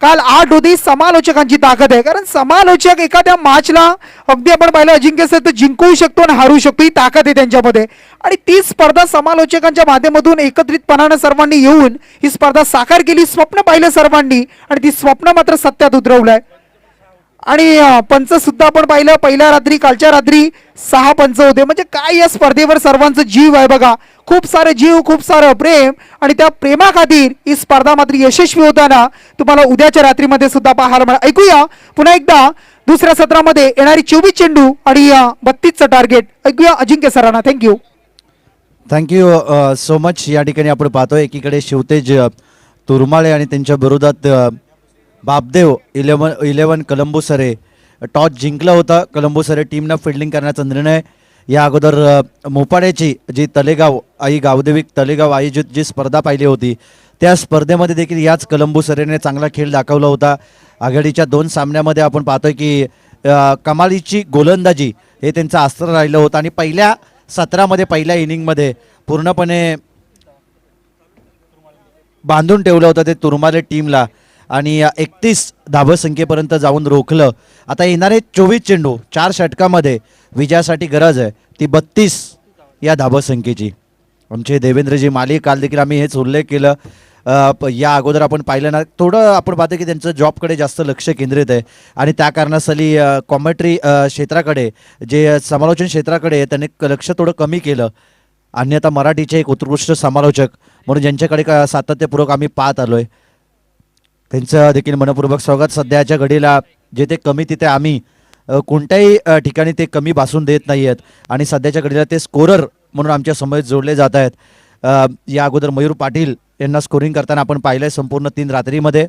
काल 8 होती. समालोचकांची ताकद आहे, कारण समालोचक एखाद्या मॅचला अगदी आपण पाहिलं अजिंक्य सर तर जिंकू शकतो आणि हारू शकतो, ही ताकद आहे त्यांच्यामध्ये. आणि ती स्पर्धा समालोचकांच्या माध्यमातून एकत्रितपणानं सर्वांनी येऊन ही स्पर्धा साकार केली. स्वप्न पाहिलं सर्वांनी आणि ती स्वप्न मात्र सत्यात उतरवलंय. आणि पंच सुद्धा आपण पाहिलं पहिल्या रात्री, कालच्या रात्री 6 पंच होते. म्हणजे काय या स्पर्धेवर सर्वांचं जीव आहे बघा. खूप सारे जीव, खूप सारं प्रेम आणि त्या प्रेमाखातीर ही स्पर्धा मात्र यशस्वी होताना तुम्हाला उद्याच्या रात्रीमध्ये सुद्धा पाहायला मिळेल. ऐकूया पुन्हा एकदा दुसऱ्या सत्रामध्ये येणारी 24 चेंडू आणि 32चं टार्गेट. ऐकूया अजिंक्य सरांना. थँक्यू. Thank you so much. या ठिकाणी आपण पाहतोय एकीकडे शिवतेज तुरमाळे आणि त्यांच्या विरोधात बापदेव 11 कलंबुसरे. टॉस जिंकला होता कलंबुसरे टीमनं फिल्डिंग करण्याचा निर्णय. या अगोदर मोपाड्याची जी तलेगाव आई गावदेविक तलेगाव आयोजित जी स्पर्धा पाहिली होती त्या स्पर्धेमध्ये देखील याच कलंबुसरेने चांगला खेळ दाखवला होता. आघाडीच्या 2 सामन्यामध्ये आपण पाहतोय की कमालीची गोलंदाजी हे त्यांचं अस्त्र राहिलं होतं आणि पहिल्या सत्रामध्ये पहिल्या इनिंगमध्ये पूर्णपणे बांधून ठेवलं होतं ते तुरमाले टीमला. आणि 31 धावसंख्येपर्यंत जाऊन रोखलं. आता येणारे 24 चेंडू 4 षटकामध्ये विजयासाठी गरज आहे ती 32 या धावसंख्येची. आमचे देवेंद्रजी माली, काल देखील आम्ही हेच उल्लेख केलं. या अगोदर आपण पाहिलं ना, थोडं आपण पाहतो की त्यांचं जॉबकडे जास्त लक्ष केंद्रित आहे आणि त्या कारणासाठी कॉमेंट्री क्षेत्राकडे, जे समालोचन क्षेत्राकडे त्यांनी लक्ष थोडं कमी केलं. अन्यथा मराठीचे एक उत्कृष्ट समालोचक म्हणून ज्यांच्याकडे सातत्यपूर्वक आम्ही पाहत आलो आहे, त्यांचं देखील मनपूर्वक स्वागत. सध्याच्या घडीला जिथे कमी तिथे आम्ही कोणत्याही ठिकाणी ते कमी भासून देत नाही आहेत आणि सध्याच्या घडीला ते स्कोरर म्हणून आमच्या समोर जोडले जात आहेत. या अगोदर मयूर पाटील यांना स्कोरिंग करताना आपण पाहिलंय संपूर्ण 3 रात्रीमध्ये.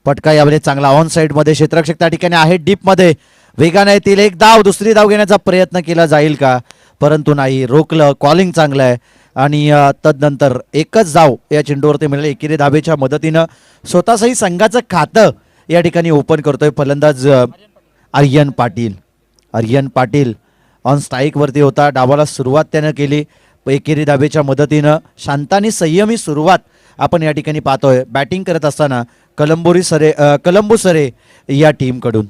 पटका यामध्ये चांगला ऑन साईडमध्ये, क्षेत्ररक्षक त्या ठिकाणी आहे डीपमध्ये, वेगाने येतील, एक धाव, दुसरी धाव घेण्याचा प्रयत्न केला जाईल का, परंतु नाही, रोखलं. कॉलिंग चांगलं आहे आणि तदनंतर एकच धाव या चेंडूवरती मिळाली. एकेरी धावेच्या मदतीनं स्वतःचंही संघाचं खातं या ठिकाणी ओपन करतोय फलंदाज आर्यन पाटील. आर्यन पाटील ऑन स्ट्राईकवरती होता, डावाला सुरुवात त्यानं केली. एकेरी धावेच्या मदतीनं शांत संयमी सुरुवात आपण या ठिकाणी पाहतोय. बॅटिंग करत असताना कलंबू सरे या टीमकडून,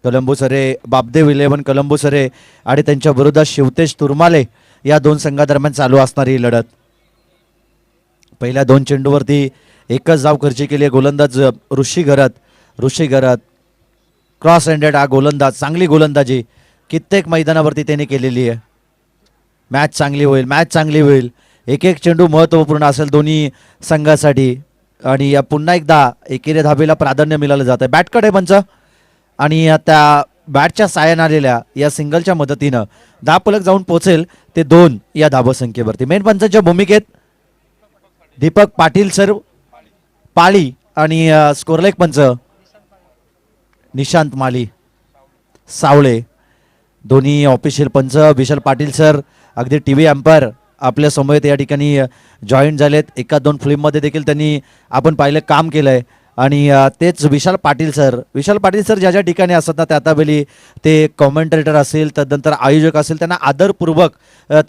कलंबू सरे, बापदेव 11 कलंबू सरे आणि त्यांच्या विरोधात शिवतेज तुरमाले या 2 संघादरम्यान चालू असणारी ही लढत. पहिल्या 2 चेंडूवरती एकच धाव खर्ची केली आहे गोलंदाज ऋषी घरत. क्रॉस हँडेड हा गोलंदाज, चांगली गोलंदाजी कित्येक मैदानावरती त्याने केलेली आहे. मॅच चांगली होईल. एक एक चेंडू महत्त्वपूर्ण असेल दोन्ही संघासाठी आणि पुन्हा एकदा एकेरी धावेला प्राधान्य मिळालं जातं. बॅटकडे पंच आणि त्या बॅटच्या साह्याने आलेल्या या सिंगलच्या मदतीनं धावफलक जाऊन पोहोचेल ते 2 या धावसंख्येवरती. मेन पंचांच्या भूमिकेत दीपक पाटील सर पाळी आणि स्कोरलेग पंच निशांत माली सावळे, दोन्ही ऑफिशियल पंच. विशाल पाटील सर अगदी टी व्ही एम्पायर आपल्या समोर या ठिकाणी जॉईन झालेत. 1-2 फिल्ममध्ये देखील त्यांनी आपण पाहिलं काम केलं आहे आणि तेच विशाल पाटील सर ज्या ज्या ठिकाणी असतात ना, त्या त्यावेळी ते कॉमेंटेटर असेल, तदनंतर आयोजक असेल, त्यांना आदरपूर्वक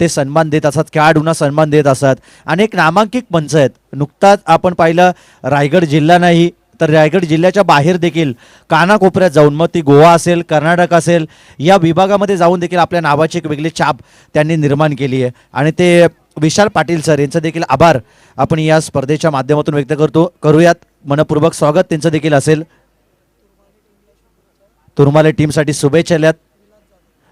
ते सन्मान देत असतात, खेळाडूंना सन्मान देत असतात. अनेक नामांकित पंच आहेत. नुकताच आपण पाहिलं रायगड जिल्हा नाही तर रायगड जिल्ह्याच्या बाहेर देखील कानाकोपऱ्यात जाऊन, मग ती गोवा असेल, कर्नाटक असेल, या विभागामध्ये जाऊन देखील आपल्या नावाची एक वेगळी छाप त्यांनी निर्माण केली आहे आणि ते विशाल पाटील सर यांचं देखील आभार आपण या स्पर्धेच्या माध्यमातून व्यक्त करूयात. मनपूर्वक स्वागत त्यांचं देखील असेल. तुरमाले टीमसाठी शुभेच्छा दिल्यात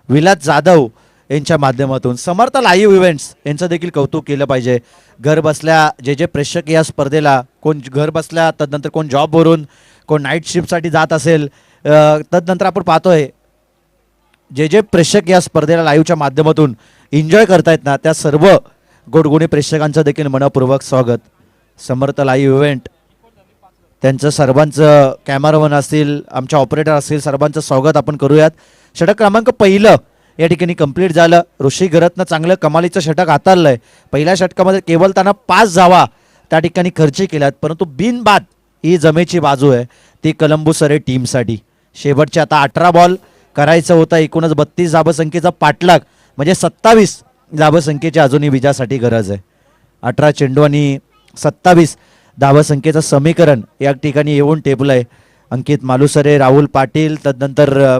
विलास जाधव यांच्या माध्यमातून. समर्थ लाईव्ह इव्हेंट्स यांचं देखील कौतुक केलं पाहिजे. घर बसल्या जे प्रेक्षक या स्पर्धेला, कोण घर बसल्या, तदनंतर कोण जॉबवरून, कोण नाईट शिफ्टसाठी जात असेल, तदनंतर आपण पाहतोय जे प्रेक्षक या स्पर्धेला लाईव्हच्या माध्यमातून एन्जॉय करतायत ना, त्या सर्व गोडगुणी प्रेक्षकांचं देखील मनपूर्वक स्वागत. समर्थ लाईव्ह इव्हेंट त्यांचं सर्वांचं, कॅमेरामन असतील, आमच्या ऑपरेटर असतील, सर्वांचं स्वागत आपण करूयात. षटक क्रमांक 1 या ठिकाणी कंप्लीट झालं. ऋषी घरतनं चांगलं कमालीचं षटक हाताळलंय. पहिल्या षटकामध्ये केवळ त्यांना 5 धावा त्या ठिकाणी खर्ची केल्यात, परंतु बिनबाद ही जमेची बाजू आहे ती कलंबू सरे टीमसाठी. शेवटचे आता 18 बॉल करायचं होतं. एकूणच 32 धावसंख्येचा पाठलाग, म्हणजे 27 धावसंख्येची अजूनही विजयासाठी गरज आहे. 18 चेंडू आणि 27 धावसंख्येचं समीकरण या ठिकाणी येऊन टेबल आहे. अंकित मालुसरे, राहुल पाटील, तदनंतर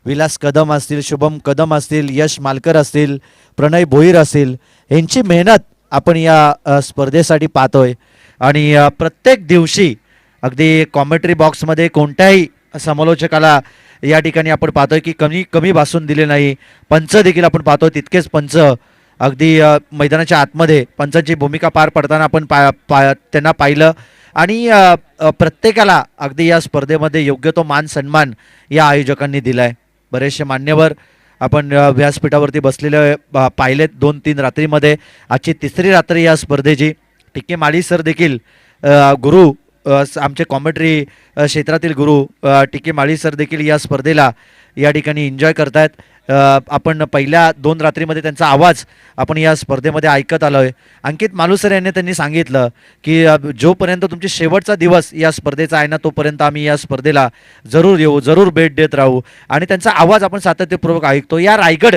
विलास कदम असतील, शुभम कदम असतील, यश मालकर असतील, प्रणय भोईर असतील, यांची मेहनत आपण या स्पर्धेसाठी पाहतोय. आणि प्रत्येक दिवशी अगदी कॉमेंट्री बॉक्समध्ये कोणत्याही समालोचकाला या ठिकाणी आपण पाहतोय की कमी भासून दिले नाही. पंच देखील आपण पाहतोय तितकेच पंच अगदी मैदानाच्या आतमध्ये पंचांची भूमिका पार पडताना आपण त्यांना पाहिलं आणि प्रत्येकाला अगदी या स्पर्धेमध्ये योग्य तो मान सन्मान या आयोजकांनी दिलाय. बरेचसे मान्यवर आपण व्यासपीठावरती बसलेले पाहिलेत 2-3 रात्रीमध्ये. आजची 3री रात्री या स्पर्धेची. टिके माळी सर देखील गुरु, आमचे कॉमेंट्री क्षेत्रातील गुरु टिके माळी सर देखील या स्पर्धेला या ठिकाणी एन्जॉय करतायत. आपण पहिल्या 2 रात्रीमध्ये त्यांचा आवाज आपण या स्पर्धेमध्ये ऐकत आलो आहे. अंकित मालुसरे यांनी त्यांनी सांगितलं की जोपर्यंत तुमची शेवटचा दिवस या स्पर्धेचा आहे ना तोपर्यंत आम्ही या स्पर्धेला जरूर येऊ, जरूर भेट देत राहू आणि त्यांचा आवाज आपण सातत्यपूर्वक ऐकतो. या रायगड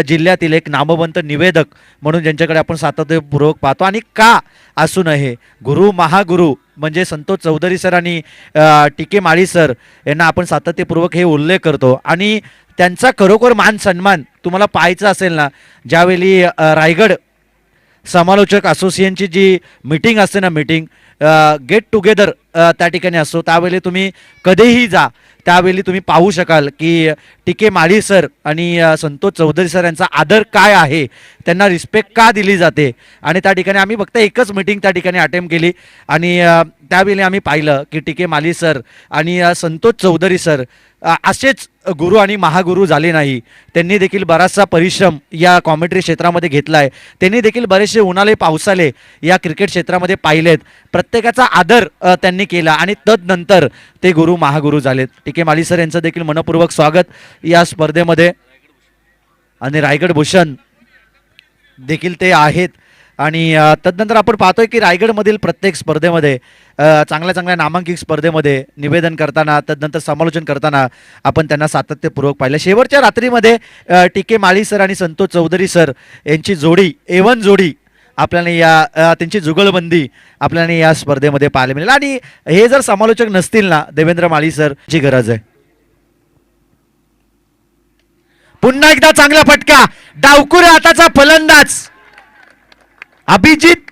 जिल्ह्यातील एक नामवंत निवेदक म्हणून ज्यांच्याकडे आपण सातत्यपूर्वक पाहतो आणि का असू नये, गुरु महागुरु म्हणजे संतोष चौधरी सर आणि टीके माळी सर यांना आपण सातत्यपूर्वक हे उल्लेख करतो आणि त्यांचा खरोखर मान सन्मान तुम्हाला पाहायचा असेल ना, ज्यावेळी रायगड समालोचक असोसिएशनची जी मीटिंग असते ना, मीटिंग गेट टुगेदर त्या ठिकाणी असतो, त्यावेळी तुम्ही कधीही जा, त्यावेळी तुम्ही पाहू शकाल की टीके माळी सर आणि संतोष चौधरी सर यांचा आदर काय आहे, त्यांना रिस्पेक्ट का दिली जाते. आणि त्या ठिकाणी आम्ही फक्त एकच मीटिंग त्या ठिकाणी अटेम्प्ट केली आणि त्यावेळी आम्ही पाहिलं की टीके माळी सर आणि संतोष चौधरी सर असेच गुरु आणि महागुरु झाले नाही. त्यांनी देखील बराचसा परिश्रम या कॉमेंट्री क्षेत्रामध्ये घेतला आहे. त्यांनी देखील बरेचसे उन्हाळे पावसाळे या क्रिकेट क्षेत्रामध्ये पाहिलेत. प्रत्येकाचा आदर त्यांनी केला आणि तदनंतर ते गुरु महागुरु झालेत. टीके माळी सर यांचं देखील मनपूर्वक स्वागत या स्पर्धेमध्ये आणि रायगड भूषण देखील ते आहेत. आणि तदनंतर आपण पाहतोय की रायगडमधील प्रत्येक स्पर्धेमध्ये चांगल्या चांगल्या नामांकित स्पर्धेमध्ये निवेदन करताना तदनंतर समालोचन करताना आपण त्यांना सातत्यपूर्वक पाहिलं. शेवटच्या रात्रीमध्ये टीके माळी सर आणि संतोष चौधरी सर यांची जोडी A1 जोडी आपल्याला या त्यांची जुगलबंदी आपल्याला या स्पर्धेमध्ये पाहायला मिळेल. आणि हे जर समालोचक नसतील ना देवेंद्र माळी सरची गरज आहे. पुन्हा एकदा चांगला फटका, डावकुरे हाताचा फलंदाज अभिजित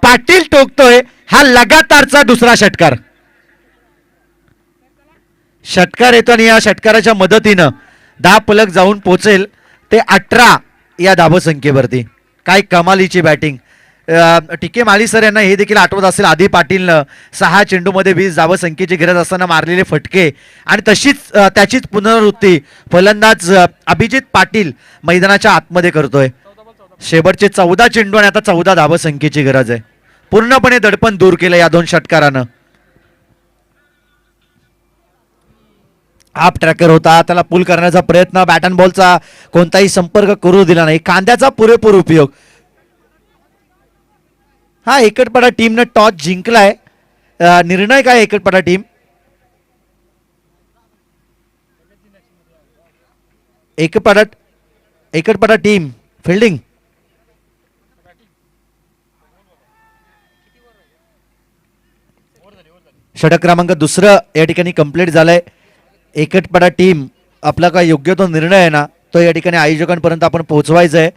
पाटील टोकतोय हा लगातारचा दुसरा षटकार. षटकार येतो आणि या षटकाराच्या मदतीनं 10 पलक जाऊन पोचेल ते 18 या धावसंख्येवरती. काय कमालीची बॅटिंग. टीके माळी सर यांना हे देखील आठवत असेल, आधी पाटीलनं 6 चेंडूमध्ये 20 धावसंख्येची गरज असताना मारलेले फटके आणि त्याचीच पुनरावृत्ती फलंदाज अभिजित पाटील मैदानाच्या आतमध्ये करतोय. शेवटचे 14 चेंडू आणि आता 14 धावसंख्येची गरज आहे. पूर्णपणे दडपण दूर केलं या 2 षटकारानं. हाफ ट्रॅकर होता, त्याला पुल करण्याचा प्रयत्न, बॅट अँड बॉलचा कोणताही संपर्क करू दिला नाही. कांद्याचा पुरेपूर उपयोग. हा एकटपडा टीमनं टॉस जिंकलाय. निर्णय काय एकटपडा टीम? एकटपडा टीम फिल्डिंग. षटक क्रमांक 2 या ठिकाणी कंप्लीट झालंय. एकटपडा टीम आपला काय योग्य तो निर्णय आहे ना तो या ठिकाणी आयोजकांपर्यंत आपण पोहोचवायचा आहे.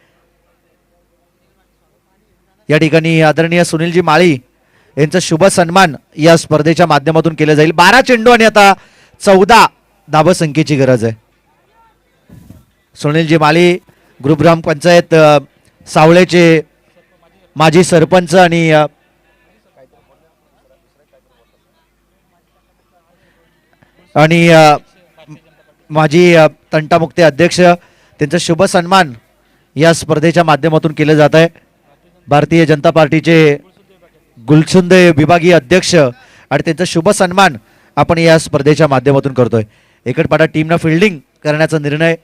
या ठिकाणी आदरणीय सुनीलजी माळी यांचा शुभ सन्मान या स्पर्धेच्या माध्यमातून केलं जाईल. 12 चेंडू आणि आता 14 धावसंख्येची गरज आहे. सुनीलजी माळी ग्रुप ग्रामपंचायत सावळेचे माजी सरपंच आणि माजी तंटामुक्ती अध्यक्ष, त्यांचा शुभ सन्मान या स्पर्धेच्या माध्यमातून केलं जात आहे. भारतीय जनता पार्टीचे गुलसुंदे विभागीय अध्यक्ष आणि त्यांचा शुभ सन्मान आपण या स्पर्धेच्या माध्यमातून करतोय. एकटपाडा टीमनं फिल्डिंग करण्याचा निर्णय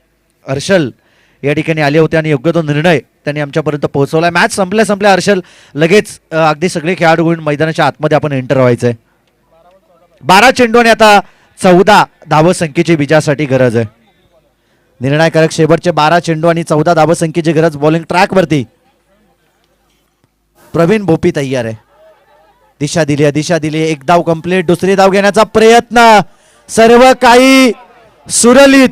हर्षल या ठिकाणी आले होते आणि योग्य तो निर्णय त्यांनी आमच्यापर्यंत पोहोचवला. मॅच संपल्या हर्षल लगेच अगदी सगळे खेळाडू घेऊन मैदानाच्या आतमध्ये आपण एंटर व्हायचंय. 12 चेंडू आणि आता 14 धावसंख्येची विजयासाठी गरज आहे. निर्णायकारक शेवटचे 12 चेंडू आणि 14 धावसंख्येची गरज. बॉलिंग ट्रॅक वरती प्रवीण भोपी तयार आहे. दिशा दिली. एक धाव कंप्लीट. दुसरी धाव घेण्याचा प्रयत्न. सर्व काही सुरळीत,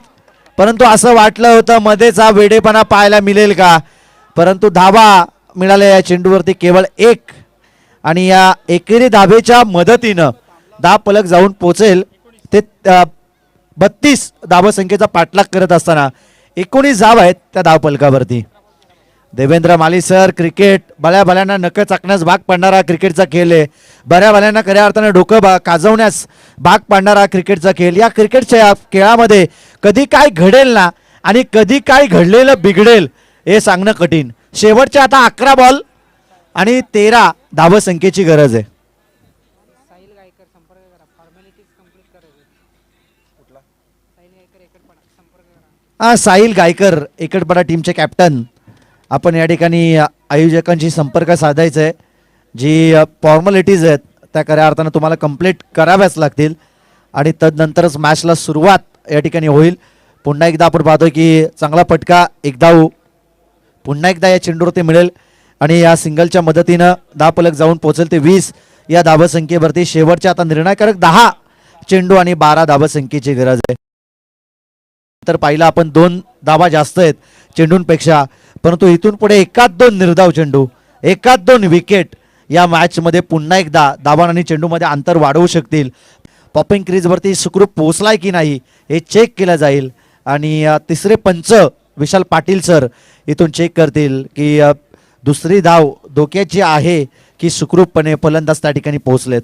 परंतु असं वाटलं होतं मध्येच हा वेडेपणा पाहायला मिळेल का, परंतु धावा मिळाल्या या चेंडूवरती केवळ 1 आणि या एकेरी धावेच्या मदतीनं 10 पलक जाऊन पोचेल ते 32 धावसंख्येचा पाठलाग करत असताना 19 धाव आहेत त्या धाव पलकावरती. देवेंद्र माली सर, क्रिकेट बऱ्या भल्यांना नकं चाकण्यास भाग पाडणारा क्रिकेटचा खेळ आहे. बऱ्या भल्यांना खऱ्या अर्थाने डोकं काजवण्यास भाग पाडणारा क्रिकेटचा खेळ. या क्रिकेटच्या खेळामध्ये कधी काय घडेल ना आणि कधी काय घडलेलं बिघडेल हे सांगणं कठीण. शेवटच्या आता 11 बॉल आणि 13 धावसंख्येची गरज आहे. साहिल गायकर एकटपडा टीमचे कॅप्टन, आपण या ठिकाणी आयोजकांशी संपर्क साधायचा आहे. जी फॉर्मॅलिटीज आहेत त्या खऱ्या अर्थानं तुम्हाला कंप्लीट कराव्याच लागतील आणि तदनंतरच मॅचला सुरुवात या ठिकाणी होईल. पुन्हा एकदा आपण पाहतोय की चांगला फटका, एक धाव पुन्हा एकदा या चेंडूवरती मिळेल आणि या सिंगलच्या मदतीनं धावफलक जाऊन पोहोचेल ते 20 या धावसंख्येवरती. शेवटच्या आता निर्णायकारक 10 चेंडू आणि 12 धावसंख्येची गरज आहे. तर पाहिलं आपण 2 धावा जास्त आहेत चेंडूंपेक्षा, परंतु इथून पुढे एकाच 2 निर्धाव चेंडू, एकाच 2 विकेट या मॅचमध्ये पुन्हा एकदा धावा आणि चेंडूमध्ये अंतर वाढवू शकतील. पॉपिंग क्रीजवरती सुखरूप पोहोचलाय की नाही हे चेक केलं जाईल आणि तिसरे पंच विशाल पाटील सर इथून चेक करतील की दुसरी धाव धोक्याची आहे की सुखरूपपणे फलंदाज त्या ठिकाणी पोहोचलेत.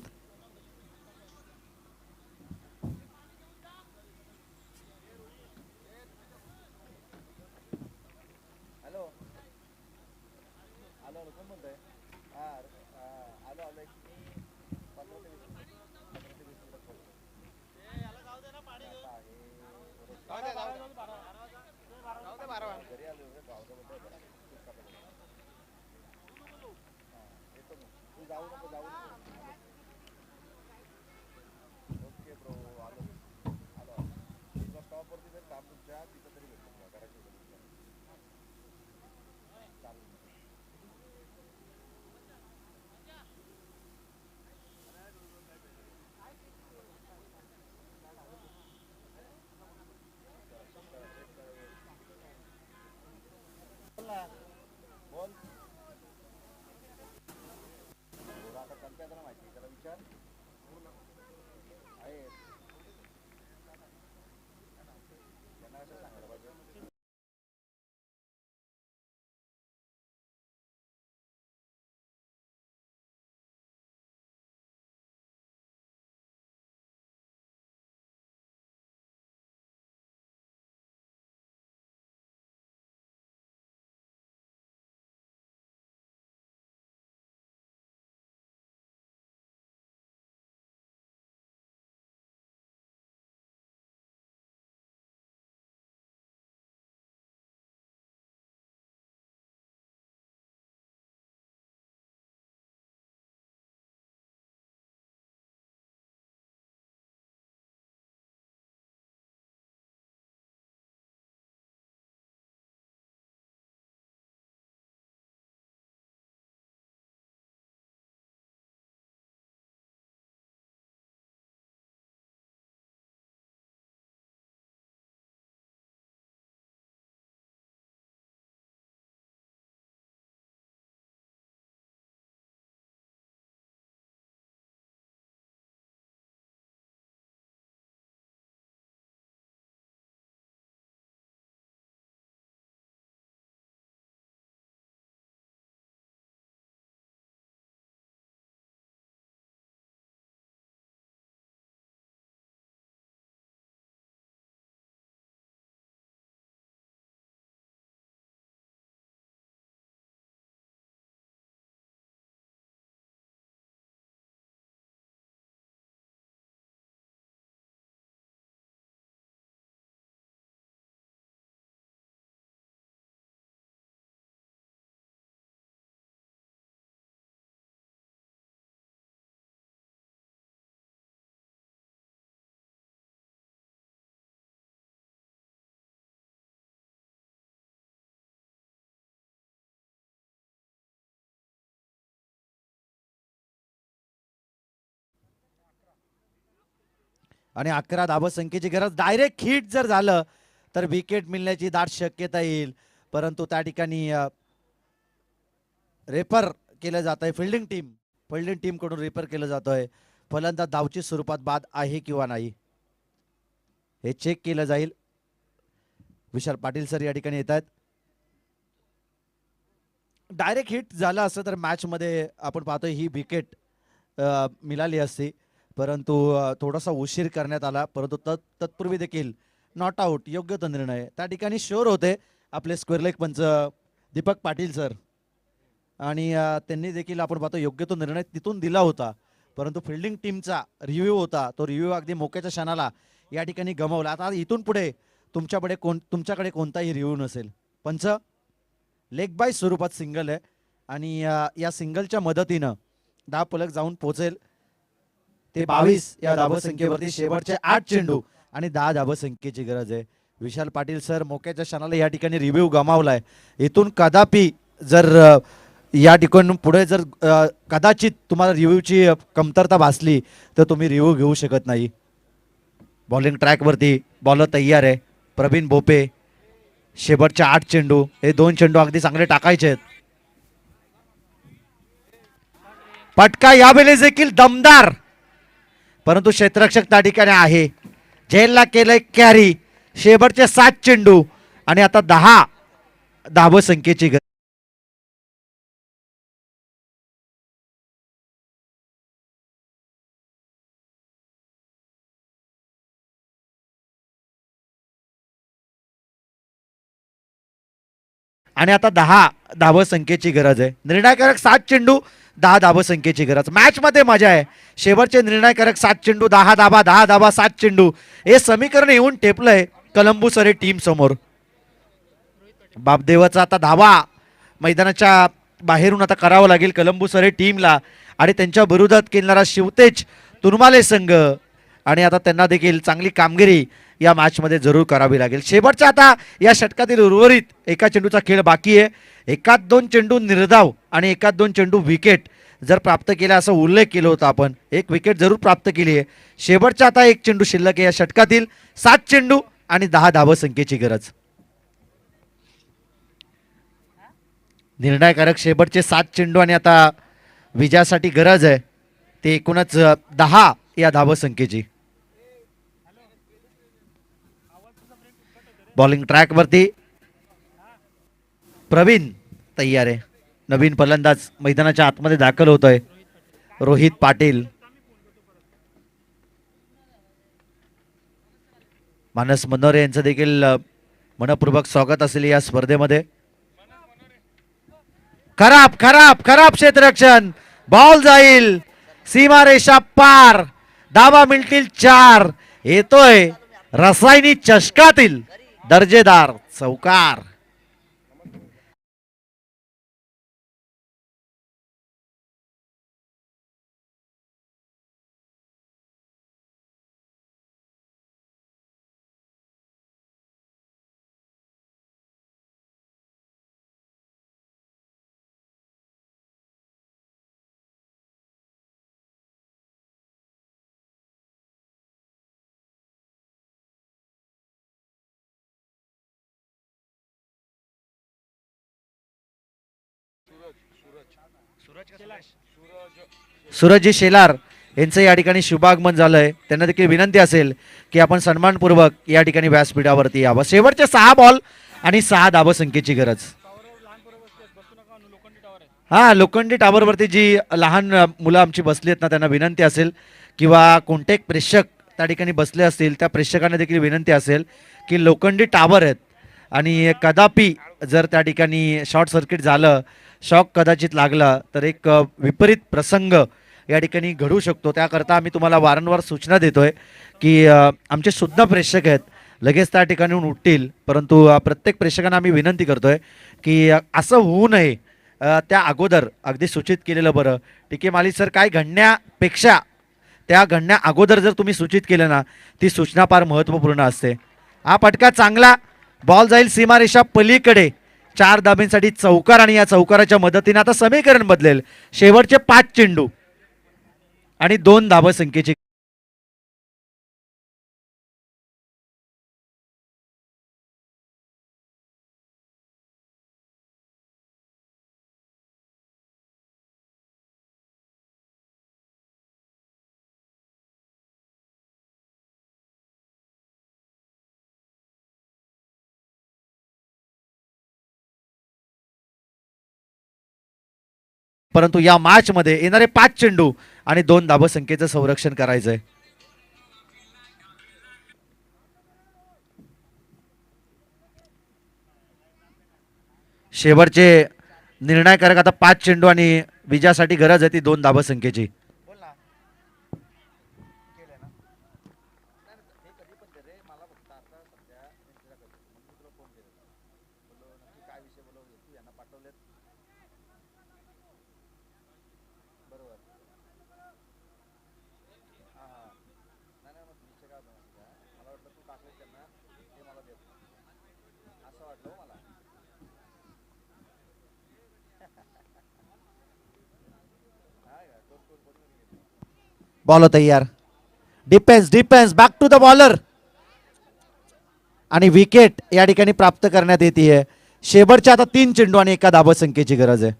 आणि 11 धावसंख्येची गरज. डायरेक्ट हिट जर झालं तर विकेट मिळण्याची दाट शक्यता येईल, परंतु त्या ठिकाणी रेफर केलं जात आहे. फिल्डिंग टीम कडून रेफर केलं जात आहे. फलंदाज धावची स्वरूपात बाद आहे किंवा नाही हे चेक केलं जाईल. विशाल पाटील सर या ठिकाणी येत आहेत. डायरेक्ट हिट झालं असं तर मॅच मध्ये आपण पाहतोय ही विकेट मिळाली असती, परंतु थोडासा उशीर करण्यात आला. परंतु तत्पूर्वी देखील नॉट आउट योग्य तो निर्णय त्या ठिकाणी शोर होते आपले स्क्वेअर लेग पंच दीपक पाटील सर, आणि त्यांनी देखील आपण पाहतो योग्य तो निर्णय तिथून दिला होता. परंतु फिल्डिंग टीमचा रिव्ह्यू होता, तो रिव्ह्यू अगदी मोक्याच्या क्षणाला या ठिकाणी गमावला. आता इथून पुढे तुमच्याकडे कोणताही रिव्ह्यू नसेल. पंच लेग बाय स्वरूपात सिंगल आहे आणि या सिंगलच्या मदतीनं धावफलक जाऊन पोहोचेल ते 22 या धावसंख्येवरती. शेवटचे 8 चेंडू आणि 10 धावसंख्येची गरज आहे. विशाल पाटील सर मोक्याच्या क्षणाला या ठिकाणी रिव्ह्यू गमावलाय. इथून कदापि जर या ठिकाणून पुढे जर कदाचित तुम्हाला रिव्ह्यूची कमतरता भासली तर तुम्ही रिव्ह्यू घेऊ शकत नाही. बॉलिंग ट्रॅकवरती बॉलर तयार आहे. प्रवीण भोपे. शेवटचे 8 चेंडू, हे 2 चेंडू अगदी चांगले टाकायचे आहेत. पटका यावेळेस देखील दमदार, परंतु क्षेत्ररक्षक त्या ठिकाणी आहे. झेलला केलंय कॅरी. शेवटचे 7 चेंडू आणि आता 10 धावसंख्येची गरज. आणि आता 10 धावसंख्येची गरज आहे. निर्णायकारक 7 चेंडू 10 धावसंख्येची गरज. मॅच मध्ये मजा आहे. शेवटचे निर्णायकारक 7 चेंडू 10 धाबा 10 धाबा 7 चेंडू, हे समीकरण येऊन टेपलंय कलंबुसरे टीम समोर. बापदेवाचा आता धावा मैदानाच्या बाहेरून आता करावं लागेल कलंबुसरे टीमला आणि त्यांच्या विरोधात खेळणारा शिवतेज तुरमाले संघ, आणि आता त्यांना देखील चांगली कामगिरी या मॅचमध्ये जरूर करावी लागेल. शेवटचा आता या षटकातील उर्वरित एका चेंडूचा खेळ बाकी आहे. एकात 2 चेंडू निर्धाव आणि एकात 2 चेंडू विकेट जर प्राप्त केला असा उल्लेख केला होता आपण. एक विकेट जरूर प्राप्त केली आहे. शेवटचा आता 1 चेंडू शिल्लक आहे या षटकातील. 7 चेंडू आणि 10 धावसंख्येची गरज. निर्णायकारक शेवटचे 7 चेंडू आणि आता विजयासाठी गरज आहे ते एकूणच 10 या धावसंख्येची. बॉलिंग ट्रॅकवरती प्रवीण तयार आहे. नवीन फलंदाज मैदानाच्या आतमध्ये दाखल होतोय रोहित पाटील. मानस मनोरे यांचं देखील मनपूर्वक स्वागत असेल या स्पर्धेमध्ये. खराब खराब खराब क्षेत्ररक्षण. बॉल जाईल सीमारेषा पार. धावा मिळतील 4. येतोय रसायनी चषकातील दर्जेदार चौकार. सूरजजी शेलार यांचं या ठिकाणी शुभागमन झालंय. त्यांना देखील विनंती असेल की आपण सन्मानपूर्वक या ठिकाणी व्यासपीठावरती यावं. शेवटचे 6 बॉल आणि 6 धावसंख्येची गरज. हा, लोखंडी टावरवरती जी लहान मुलं आमची बसली आहेत ना, त्यांना विनंती असेल किंवा कोणते प्रेक्षक त्या ठिकाणी बसले असतील त्या प्रेक्षकांना देखील विनंती असेल की लोखंडी टावर आहेत आणि कदापि जर त्या ठिकाणी शॉर्ट सर्किट झालं, शॉक कदाचित लागला तर एक विपरीत प्रसंग या ठिकाणी घडू शकतो. त्याकरता आम्ही तुम्हाला वारंवार सूचना देतोय की आमचे सुद्धा प्रेक्षक आहेत लगेच त्या ठिकाणी उठतील, परंतु प्रत्येक प्रेक्षकांना आम्ही विनंती करतोय की असं होऊ नये. त्या अगोदर अगदी सूचित केलेलं बरं. टीके माली सर, काय घडण्यापेक्षा त्या घडण्या अगोदर जर तुम्ही सूचित केलं ना, ती सूचना फार महत्त्वपूर्ण असते. हा फटका चांगला. बॉल जाईल सीमारेषा पलीकडे. 4 धाब्यांसाठी चौकार आणि या चौकाराच्या मदतीने आता समीकरण बदलेल. शेवटचे 5 चेंडू आणि 2 धावसंख्येची. परंतु या मॅच मध्ये येणारे 5 चेंडू आणि 2 धावसंख्येचं संरक्षण करायचंय. शेवटचे निर्णायकारक आता 5 चेंडू आणि विजयासाठी गरज आहे ती 2 धावसंख्येची. बॉलर तयार, defence defence back to the bowler आणि विकेट या ठिकाणी प्राप्त करण्यात येते. शेवटच्या आता 3 चेंडू आणि एका धावसंख्येची गरज आहे.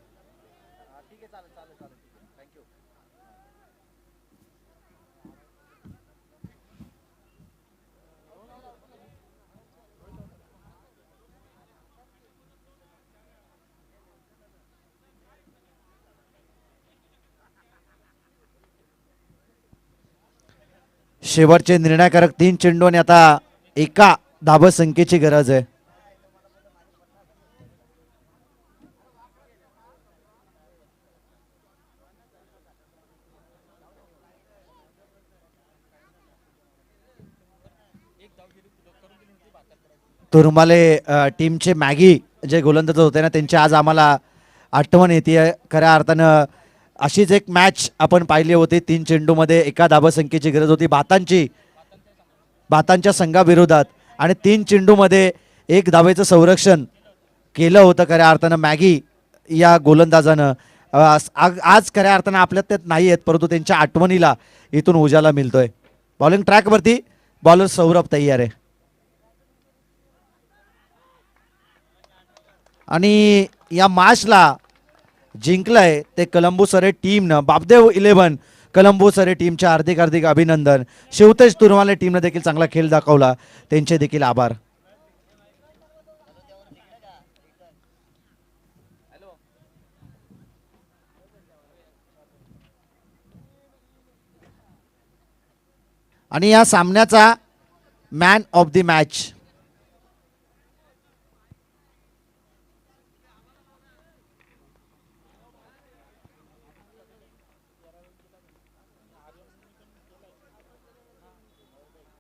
शेवटचे निर्णायकारक 3 चेंडू आणि आता एका धावसंख्येची गरज आहे. तुरमाले टीमचे मॅगी जे गोलंदाज होते ना त्यांची आज आम्हाला आठवण येते. खऱ्या अर्थानं अशीच एक मॅच आपण पाहिली होती. 3 चेंडूमध्ये एका धावसंख्येची गरज होती भातांच्या संघाविरोधात आणि 3 चेंडूमध्ये 1 धावेचं संरक्षण केलं होतं खऱ्या अर्थानं मॅगी या गोलंदाजानं. आज खऱ्या अर्थानं आपल्यात त्यात नाही आहेत परंतु त्यांच्या आठवणीला इथून उजाला मिळतोय. बॉलिंग ट्रॅकवरती बॉलर सौरभ तयार आहे आणि या मॅचला जिंकलंय ते कलंबुसरे टीमनं. बापदेव 11 कलंबुसरे टीमच्या हार्दिक हार्दिक अभिनंदन. शिवतेज तुरमाले टीमने देखील चांगला खेळ दाखवला, त्यांचे देखील आभार. आणि या सामन्याचा मॅन ऑफ द मॅच